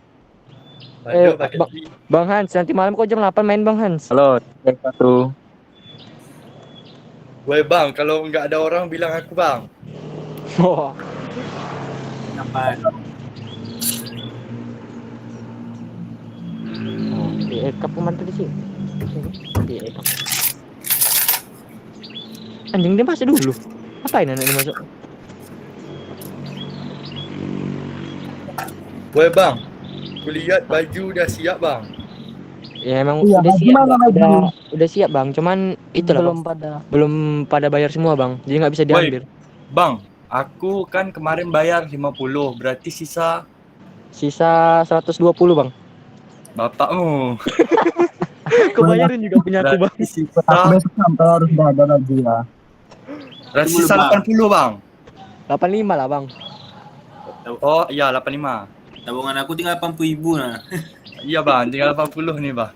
Bang Hans, nanti malam kok jam 8 main Bang Hans. Halo, cek satu. Woi bang, kalau nggak ada orang bilang aku bang. Wah. Kenapa? Di pemantu di sini. Anjing, dia masuk dulu. Ngapain anak dia masuk? Woi bang, kulihat baju udah siap bang. Ya emang Iya, udah siap, gimana Bang. Udah siap Bang. Cuman itu lah belum pada bayar semua Bang. Jadi nggak bisa diambil. Bang, aku kan kemarin bayar 50, berarti sisa Sisa 120 Bang. bapakmu. Kebayarin juga punya aku Bang. Berarti sisa, Besok sampai harus udah ada lagi ya. berarti sisa 80 bang. 85 lah Bang. Oh iya 85. Tabungan aku tinggal 80.000 nah. Iya bang, tinggal 80 nih bang.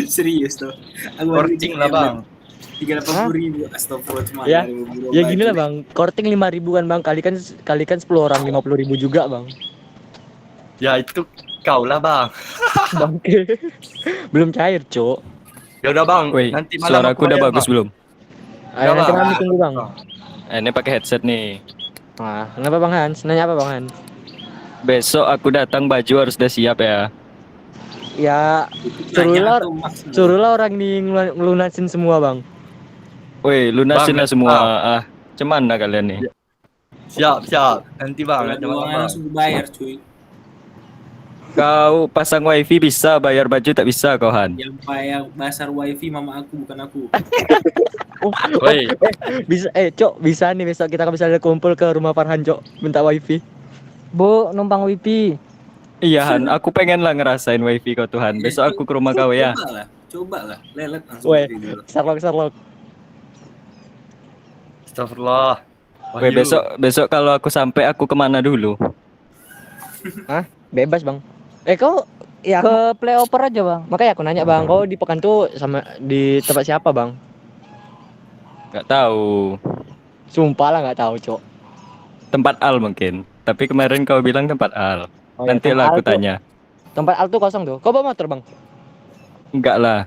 Serius tuh. Aku Korting lah bang. 380.000. Astagfirullah. Ya, ya gini lah Bang. Korting 5.000 kan Bang. Kalikan 10 orang 50.000 juga Bang. Ya itu kau lah bang. Bangke. Belum cair, Cok. Ya udah bang, Woi, nanti malam suaraku udah bagus belum? Ayo Ya, nanti Bang. malam tunggu Bang. Ini pakai headset nih. Nah, kenapa Bang Hans? Nanya apa Bang Hans? Besok aku datang baju harus udah siap ya. Ya, suruhlah orang ini ngelunasin semua Bang. Woi, lunasin Bang, lah semua. Cuman dah kalian nih. Siap. Nanti bang, Kalau nanti ada malam uangnya bang. langsung bayar cuy. Kau pasang wifi bisa, bayar baju tak bisa kau Han. Yang bayar basar wifi mama aku bukan aku. Woi, Bisa Cok, bisa nih besok kita bisa kumpul ke rumah Farhan, Cok, minta wifi. Bu, numpang wifi. Iya Han, aku pengen lah ngerasain wifi kau Tuhan. Besok aku ke rumah kau ya. Coba lah, lelet langsung. Weh, tidur. Sherlock. astagfirullah. Woi, Wahyu. besok kalau aku sampai aku kemana dulu? Bebas Bang. Kau ya ke playoper aja Bang. Makanya aku nanya Bang, kau di Pekan tuh sama di tempat siapa Bang? Gak tahu. Sumpah lah nggak tahu, Cok. Tempat Al mungkin. Tapi kemarin kau bilang tempat Al. Oh, ya, Nanti lah tempat aku Al tuh- tanya. Tempat Al tuh kosong tuh. Kau bawa motor Bang? Enggak lah.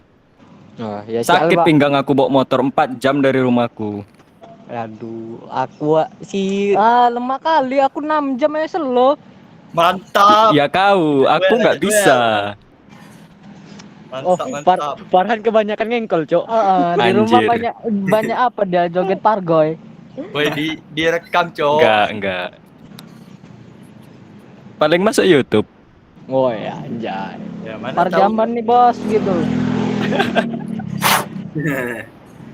Oh, ya si Al, Sakit Bang. pinggang aku bawa motor 4 jam dari rumahku. Aduh, aku lemah kali, aku 6 jam aja selo. Mantap. Ya kau, aku nggak bisa. Mantap. Farhan kebanyakan ngengkol, Cok. Di rumah banyak apa dia joget pargoy. Woi, direkam cowok. Enggak. Paling masuk YouTube. Oh ya, anjay. Ya, mana tahu. Parjaman nih, Bos, gitu.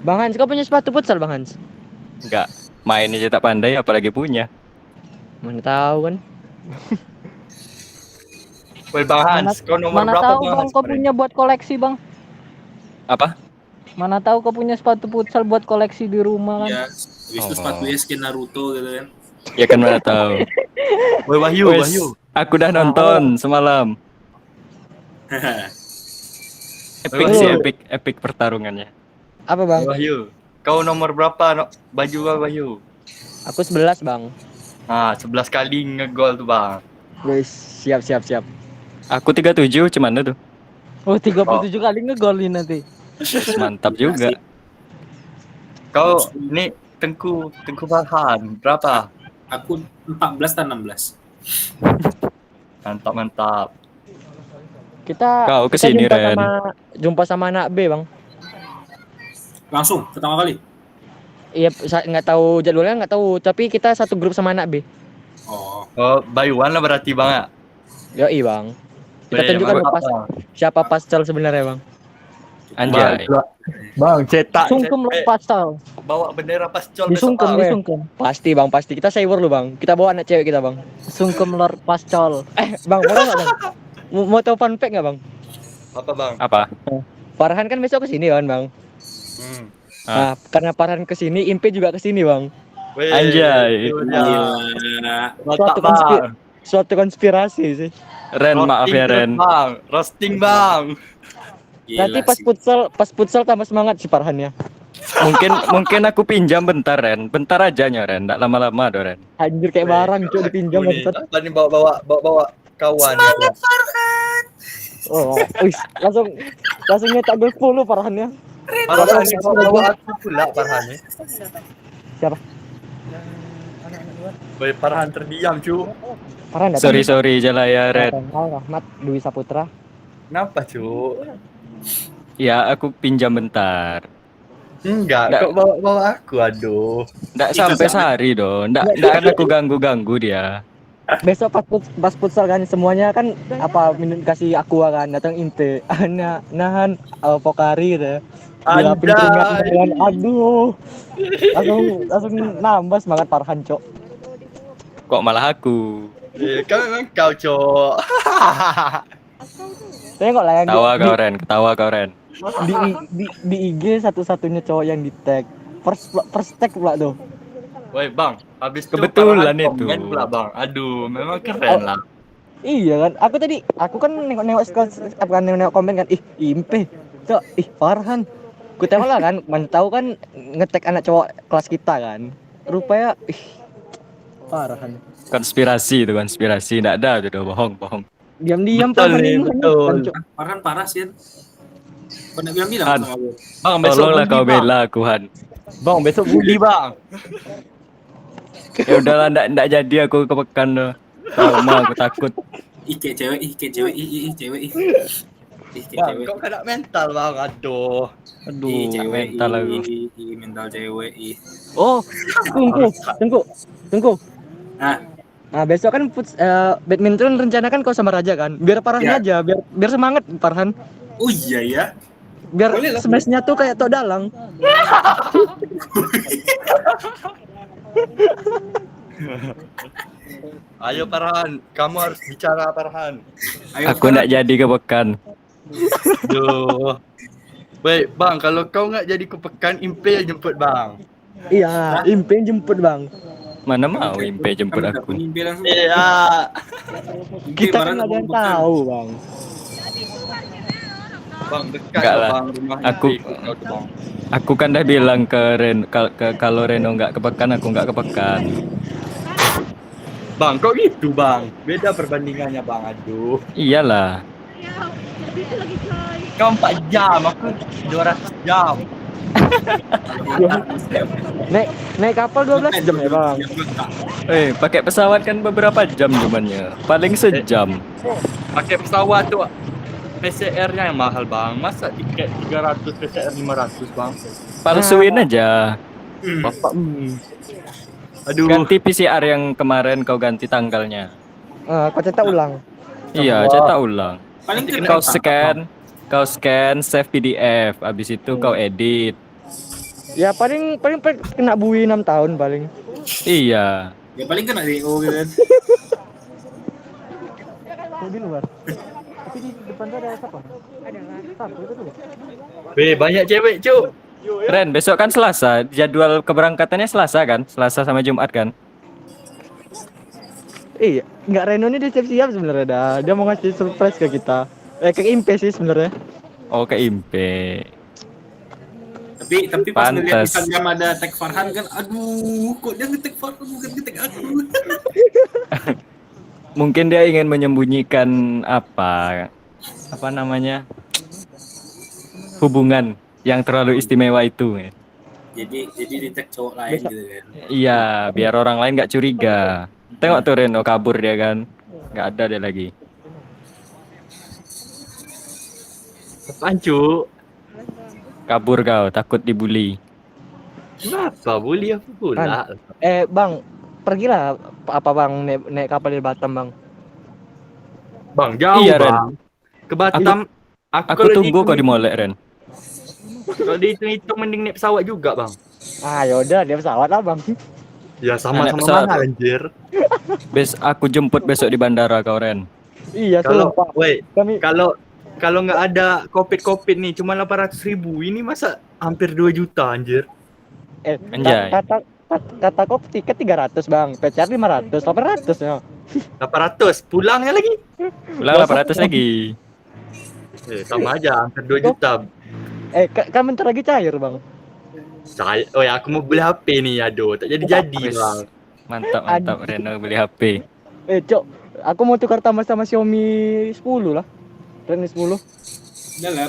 Bang Hans, kau punya sepatu futsal, Bang Hans? Enggak. Main aja tak pandai apalagi punya. Mana tahu kan. Woi Bang Hans, kau nomor Mana berapa tahu Bang Bang Hans? kau punya buat koleksi, Bang. Apa? Mana tahu kau punya sepatu futsal buat koleksi di rumah kan. Ya, habis itu sepatunya skin Naruto gitu kan. Ya kan mana tahu. Woi Wahyu, Wes, aku udah nonton semalam. Epic sih, epic pertarungannya. Apa, Bang? Wahyu. Kau nomor berapa baju kau baju? Aku 11 bang. Ah, 11 kali ngegol tuh bang. Guys, siap. Aku 37 cuman tuh. Oh 37 kali ngegolin nanti. Mantap juga. Kau nih Tengku Farhan berapa? Aku 14 dan 16. Mantap. Kita Kau kesini, Ren. Jumpa sama anak B bang. Langsung pertama kali. Iya, saya nggak tahu jadwalnya, nggak tahu. Tapi kita satu grup sama anak B. Oh. Oh, Bayuan lah berarti bang ya? Yoi bang. Kita tunjukkan siapa pascal sebenarnya bang. Anjay. Bang, cetak. Sungkem lo pascal. Bawa bendera pascol Disungkem. Pasti bang, pasti. Kita cyber lu bang. Kita bawa anak cewek kita bang. Sungkem lor pascal. Bang, boleh nggak bang? Mau tahu fun fact nggak bang? Apa bang? Apa? Farhan kan besok kesini kan bang. Nah, karena Farhan kesini, Impe juga kesini bang. Anjay. Suatu konspirasi sih. Ren, maaf ya Ren. Bang, roasting bang. Nanti pas futsal tambah semangat si Farhan ya. Mungkin aku pinjam bentar Ren. Bentar aja Ren, enggak lama-lama do Ren. Anjir kayak barang cuy dipinjam banget. Apa nih bawa kawan. Semangat Farhan. Oh, wis langsung nyetak gol 10 Farhan ya. Farhan ini bawa aku pula Farhan ya. Siapa? Boy, Farhan terdiam cu. Farhan datang. Sorry Jalaya Red. Rahmat Dwi Saputra. Kenapa cu? Ya aku pinjam bentar. Enggak, kok bawa aku, aduh. Enggak sampai sehari dong. Enggak kan aku ganggu dia. Besok pas futsal kan semuanya kan minum kasih aqua kan, datang Inte. Nahan Pokari gitu. Dia pintunya aduh. Langsung nambah semangat Farhan, Cok. Kok malah aku? Kan memang kau, Cok. Tengok lah yang Ketawa kau Ren. Di IG satu-satunya cowok yang di tag. First tag pula tuh. Woi bang, habis kebetulan itu. Pula bang, aduh, memang keren lah. Iya kan, aku kan nengok komen kan, Impe, Cok, Farhan. Ku tengok lah kan, tahu kan ngetek anak cowok kelas kita kan. Rupanya, Farhan. Konspirasi, enggak ada itu udah bohong. Diam-diam betul. Farhan parah sih. Kau nak bilang sama aku. Bang, tolonglah kau bela aku Han. Bang, besok budi bang. Ya udahlah, enggak jadi aku ke Pekan tuh. Trauma, aku takut. Kayak cewek. Bang, kau kena mental bang, aduh, cewek, mental aku. Mental cewek. Oh, tunggu. Nah, besok kan badminton rencanakan kau sama Raja kan? Biar Farhan aja, biar semangat Farhan. Oh iya ya. Biar smashnya tuh kayak Tok Dalang. Ayo Farhan, kamu harus bicara Farhan. Aku enggak jadi ke Pekan. Duh. Baik bang, kalau kau nggak jadi ke Pekan, Impe yang jemput bang. Iya, Impe yang jemput bang. Mana mau Impe jemput aku? Iya. Kita kan nggak ada yang tahu bang. Bang, dekat lah bang rumahnya. Aku kan dah bilang ke Ren kalau Reno nggak ke Pekan, aku nggak ke Pekan. Bang, kok gitu bang? Beda perbandingannya bang, aduh. Iyalah. Kau 4 jam, aku 200 jam. Naik kapal 12 jam ya bang. Pakai pesawat kan beberapa jam cumannya. Paling sejam. Pakai pesawat tuh PCR-nya yang mahal bang. Masa tiket 300 PCR 500 bang? Palsuin aja. Bapak. Aduh. Ganti PCR yang kemarin kau ganti tanggalnya. Kau cetak ulang. Iya, cetak ulang. Paling Kau scan, save PDF, habis itu kau edit. Ya paling kena bui 6 tahun paling. Iya. Ya paling kena DO gitu kan. Di luar. Tapi di depan tuh ada siapa? Ada satu itu tuh. Banyak cewek cu. Ren, besok kan Selasa. Jadwal keberangkatannya Selasa kan? Selasa sama Jumat kan? Iya, nggak Reno ini dia siap-siap sebenarnya dah. Dia mau ngasih surprise ke kita. Ke Impe sih sebenarnya. Oh, ke Impe. Tapi pas ngeliat Pantes. Instagram ada tag Farhan kan, aduh, kok dia nge-tag Farhan bukan nge-tag aku. Mungkin dia ingin menyembunyikan apa namanya, hubungan yang terlalu istimewa itu. Jadi di tag cowok lain gitu kan. Iya, biar orang lain nggak curiga. Tengok tuh Reno kabur dia kan, nggak ada dia lagi. Apaan, Cuk? Kabur kau, takut dibully. Kenapa bully aku pula? Bang, pergilah apa Bang naik kapal di Batam, Bang. Bang, jauh, Iya, Ren. Bang. Ke Batam. Aku kalau tunggu kau di dihitung- Molek, Ren. Kalau dihitung-hitung mending naik pesawat juga, Bang. Ah, yaudah dia pesawat lah, Bang. Ya Naik sama-sama pesawat. mahal, anjir. Aku jemput besok di bandara kau, Ren. Iya, Kalau sumpah. wait, Kami kalau nggak ada COVID nih cuma 800.000, ini masa hampir 2 juta, anjir. Anjay. kata kok tiket 300, Bang. PCR 500, 800 ya. 800, pulangnya lagi. Pulang 800 lagi. Sama aja, hampir 2 juta. Kan bentar lagi cair, Bang. Aku mau beli HP nih, aduh, tak jadi-jadi, Wes. Bang. Mantap Reno beli HP. Cok, aku mau tukar tambah sama Xiaomi 10 lah. Redmi 10.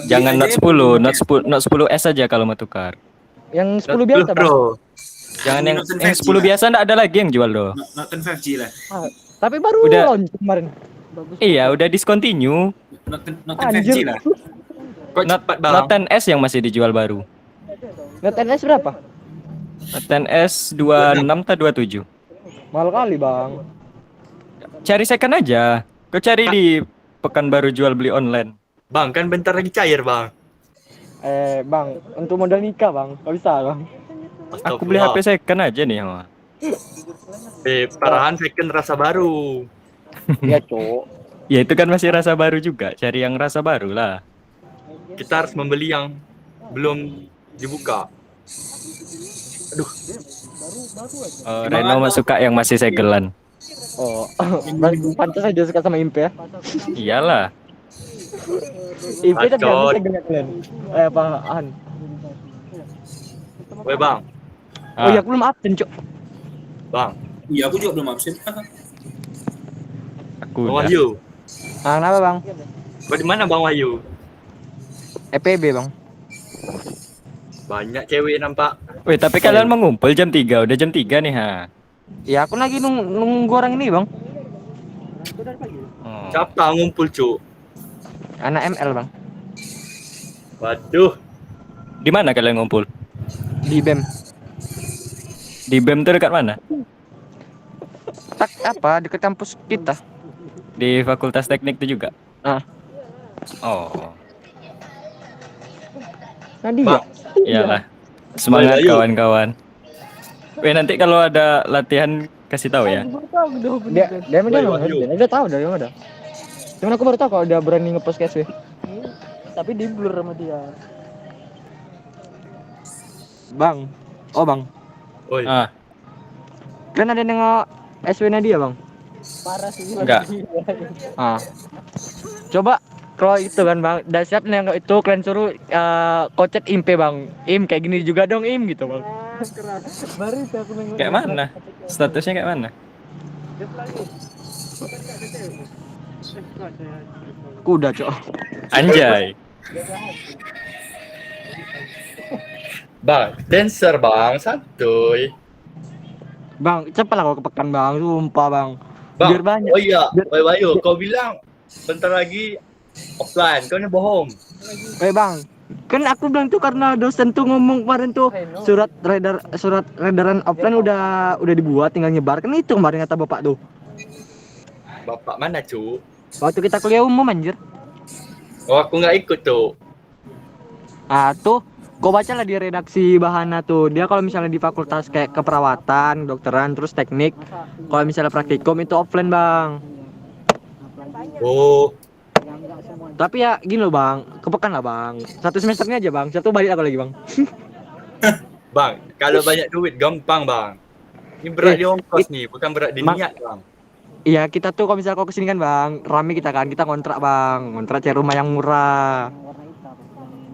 Jangan Note 10, Note 10S aja kalau mau tukar. Yang 10 biasa, Bang. Bro. Jangan yang Note 10 10 biasa enggak ada lagi yang jual doh. Note 10 5G lah. Tapi baru Udah. launch kemarin. Iya, udah discontinue. Note 10 5G Anjir. lah. Kok cepat, Bang? Note 10S yang masih dijual baru. Note 10S berapa? Note 10S 26 atau 27. Mahal kali, Bang. Cari second aja. Kau cari di Pekanbaru jual beli online. Bang, kan bentar lagi cair, Bang. Bang, untuk modal nikah, Bang. Gak bisa, Bang. Aku beli HP second aja nih, Mama. Parahan second rasa baru. Iya, Cok. Ya itu kan masih rasa baru juga. Cari yang rasa baru lah. Kita harus membeli yang belum dibuka. Reno suka yang masih segelan. Oh, pantas aja suka sama Impe ya. Iyalah. Impe tapi Bacot. bisa segala kalian. Apaan? Woi, Bang. Oh iya, aku belum absen, Cok. Bang. Iya, aku juga belum absen. Aku Bang udah. Wahyu. Kenapa, Bang? Kau di mana, Bang Wahyu? EPB, Bang. Banyak cewek nampak. Wih, tapi kalian mau ngumpul jam 3. Udah jam 3 nih, ha. Ya, aku lagi nunggu orang ini, Bang. Oh. Siapa ngumpul, Cuk? Anak ML, Bang. Waduh. Di mana kalian ngumpul? Di BEM. Di BEM tuh dekat mana? Dekat kampus kita. Di Fakultas Teknik itu juga? Ah. Oh. Nadia. Iyalah. Semangat Ayo. kawan-kawan. Weh, nanti kalau ada latihan kasih tahu ya. Dia udah tahu dari mana. Cuman aku baru tahu kalau dia berani ngepost ke SW. Tapi di blur sama dia. Bang. Oh, Bang. Oi. Kan ada nengok SW Nadia, Bang? Parah sih. Enggak. Coba kalau itu kan, Bang, udah siap nengok itu kalian suruh kocet Impe, Bang. Im kayak gini juga dong, Im gitu, Bang. Baru itu aku nengok. Kayak mana? Statusnya kayak mana? Kuda, Cok. Anjay. Bang, dancer, Bang, santuy. Bang, cepet lah kalau ke Pekan, Bang. Sumpah, Bang. Bang, Biar banyak. oh iya, Woi Wahyu, kau bilang bentar lagi offline, kau ini bohong. Bang, kan aku bilang tuh karena dosen tuh ngomong kemarin tuh surat redaran offline udah dibuat, tinggal nyebar. Kan itu kemarin kata Bapak tuh. Bapak mana, Cuk? Waktu kita kuliah umum, anjir. Oh, aku nggak ikut tuh. Tuh, kau baca lah di redaksi Bahana tuh. Dia kalau misalnya di fakultas kayak keperawatan, dokteran, terus teknik, kalau misalnya praktikum itu offline, Bang. Oh, Tapi ya gini loh, Bang, kepekan lah, Bang. 1 semesternya aja, Bang. Satu balik aku lagi, Bang. Bang, kalau banyak duit gampang, Bang. Ini berat di ongkos nih, bukan berat di niat, Bang. Iya, kita tuh kalau misalnya kau kesini kan, Bang, rame kita kan, kita ngontrak, Bang. Ngontrak cari rumah yang murah.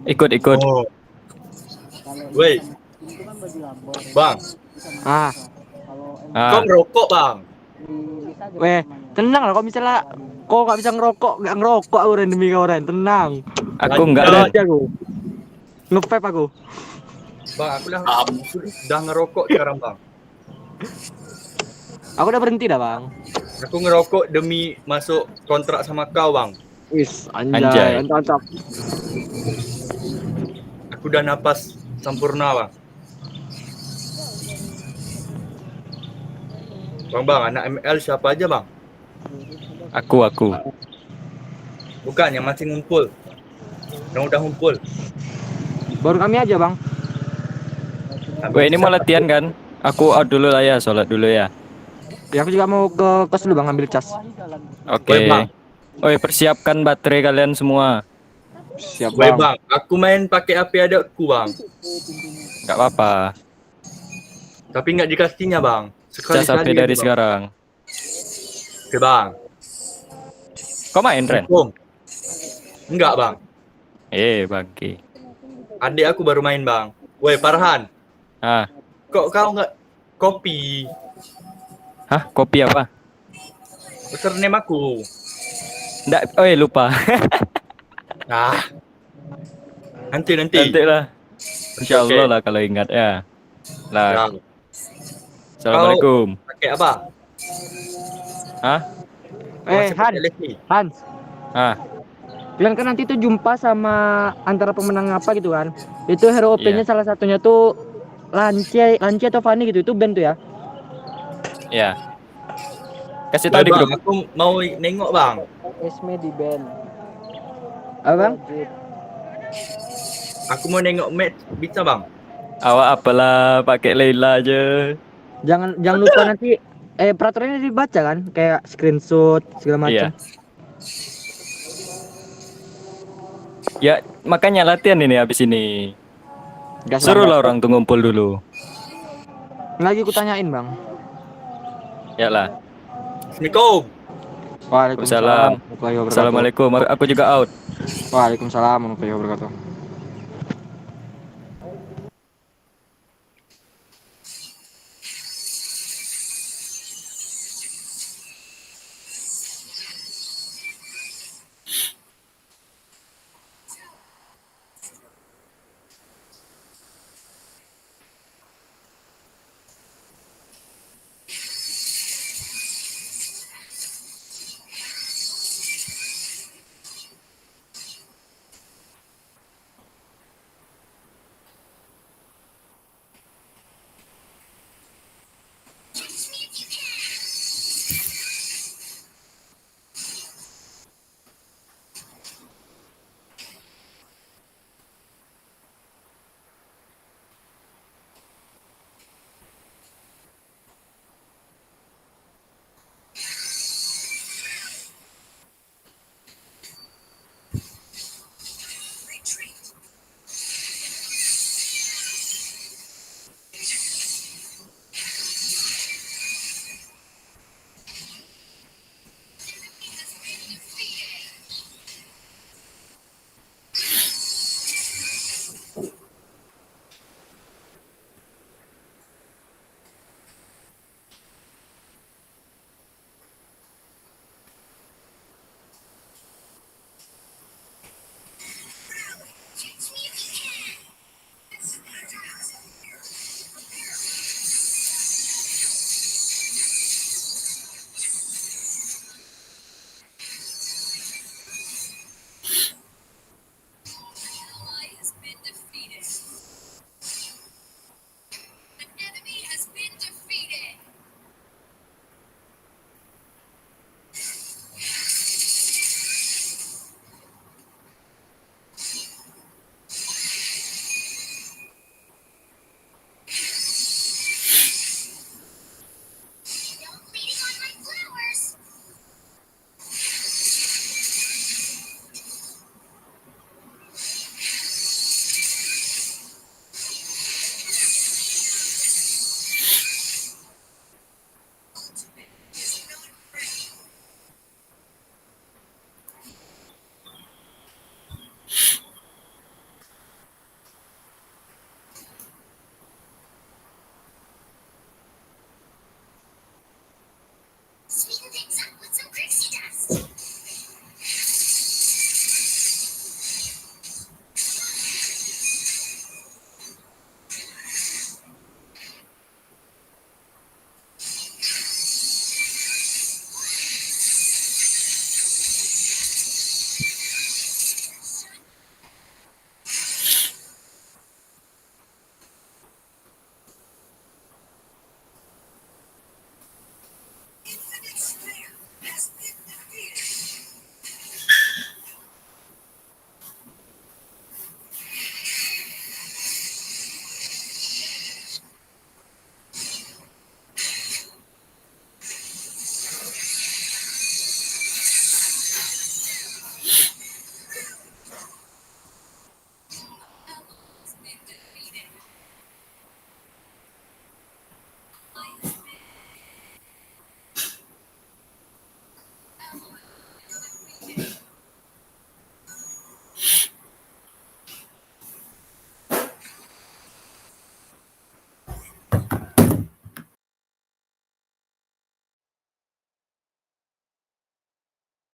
Ikut. Oh, Woi. Bang, Ah, kok ngerokok, Bang? weh, tenang lah. Kalau misalnya kau nggak bisa nggak ngerokok aku Ren, demi kau Ren, tenang. Aku enggak Ada Ren. aja aku. Nge-vape aku. Bang, aku udah ngerokok sekarang, Bang. Aku udah berhenti dah, Bang. Aku ngerokok demi masuk kontrak sama kau, Bang. Wis, Anjay. Antap. Aku udah napas sempurna, Bang. Bang, anak ML siapa aja, Bang? Aku. Bukan, yang masih ngumpul. Yang udah ngumpul. Baru kami aja, Bang. Weh, ini mau latihan kan? Aku out dulu lah ya, sholat dulu ya. Ya, aku juga mau ke kos dulu, Bang, ambil cas. Oke. Oi, persiapkan baterai kalian semua. Siap, Woi, Bang, aku main pakai HP adikku, Bang. Enggak apa-apa. Tapi nggak dikasihnya, Bang. Cas HP dari sekarang. Oke, Bang. Kau main, Ren? Enggak, Bang. Bangki. Adik aku baru main, Bang. Woi, Farhan. Ah. Kok kau nggak kopi? Hah? Kopi apa? Username aku. Nggak, lupa. Nah. Nanti. Nanti lah. Insyaallah lah kalau ingat ya. Lah. Ya. Assalamualaikum. Pakai apa? Hah? Hans. Ah. Kalian kan nanti tuh jumpa sama antara pemenang apa gitu kan? Itu hero OP-nya salah satunya tuh Lance atau Fanny gitu. Itu band tuh ya. Ya. Kasih tahu di grup. Aku mau nengok, Bang. Esme di band. Apa, Bang? Aku mau nengok match, bisa, Bang? Awak apalah pakai Leila aja. Jangan lupa nanti peraturannya dibaca kan, kayak screenshot segala macam. Iya. Ya, makanya latihan ini habis ini. Suruh lah orang tuh ngumpul dulu. Lagi ku tanyain, Bang. Yalah. Assalamualaikum. Waalaikumsalam. Assalamualaikum. Aku juga out. Waalaikumsalam warahmatullahi wabarakatuh.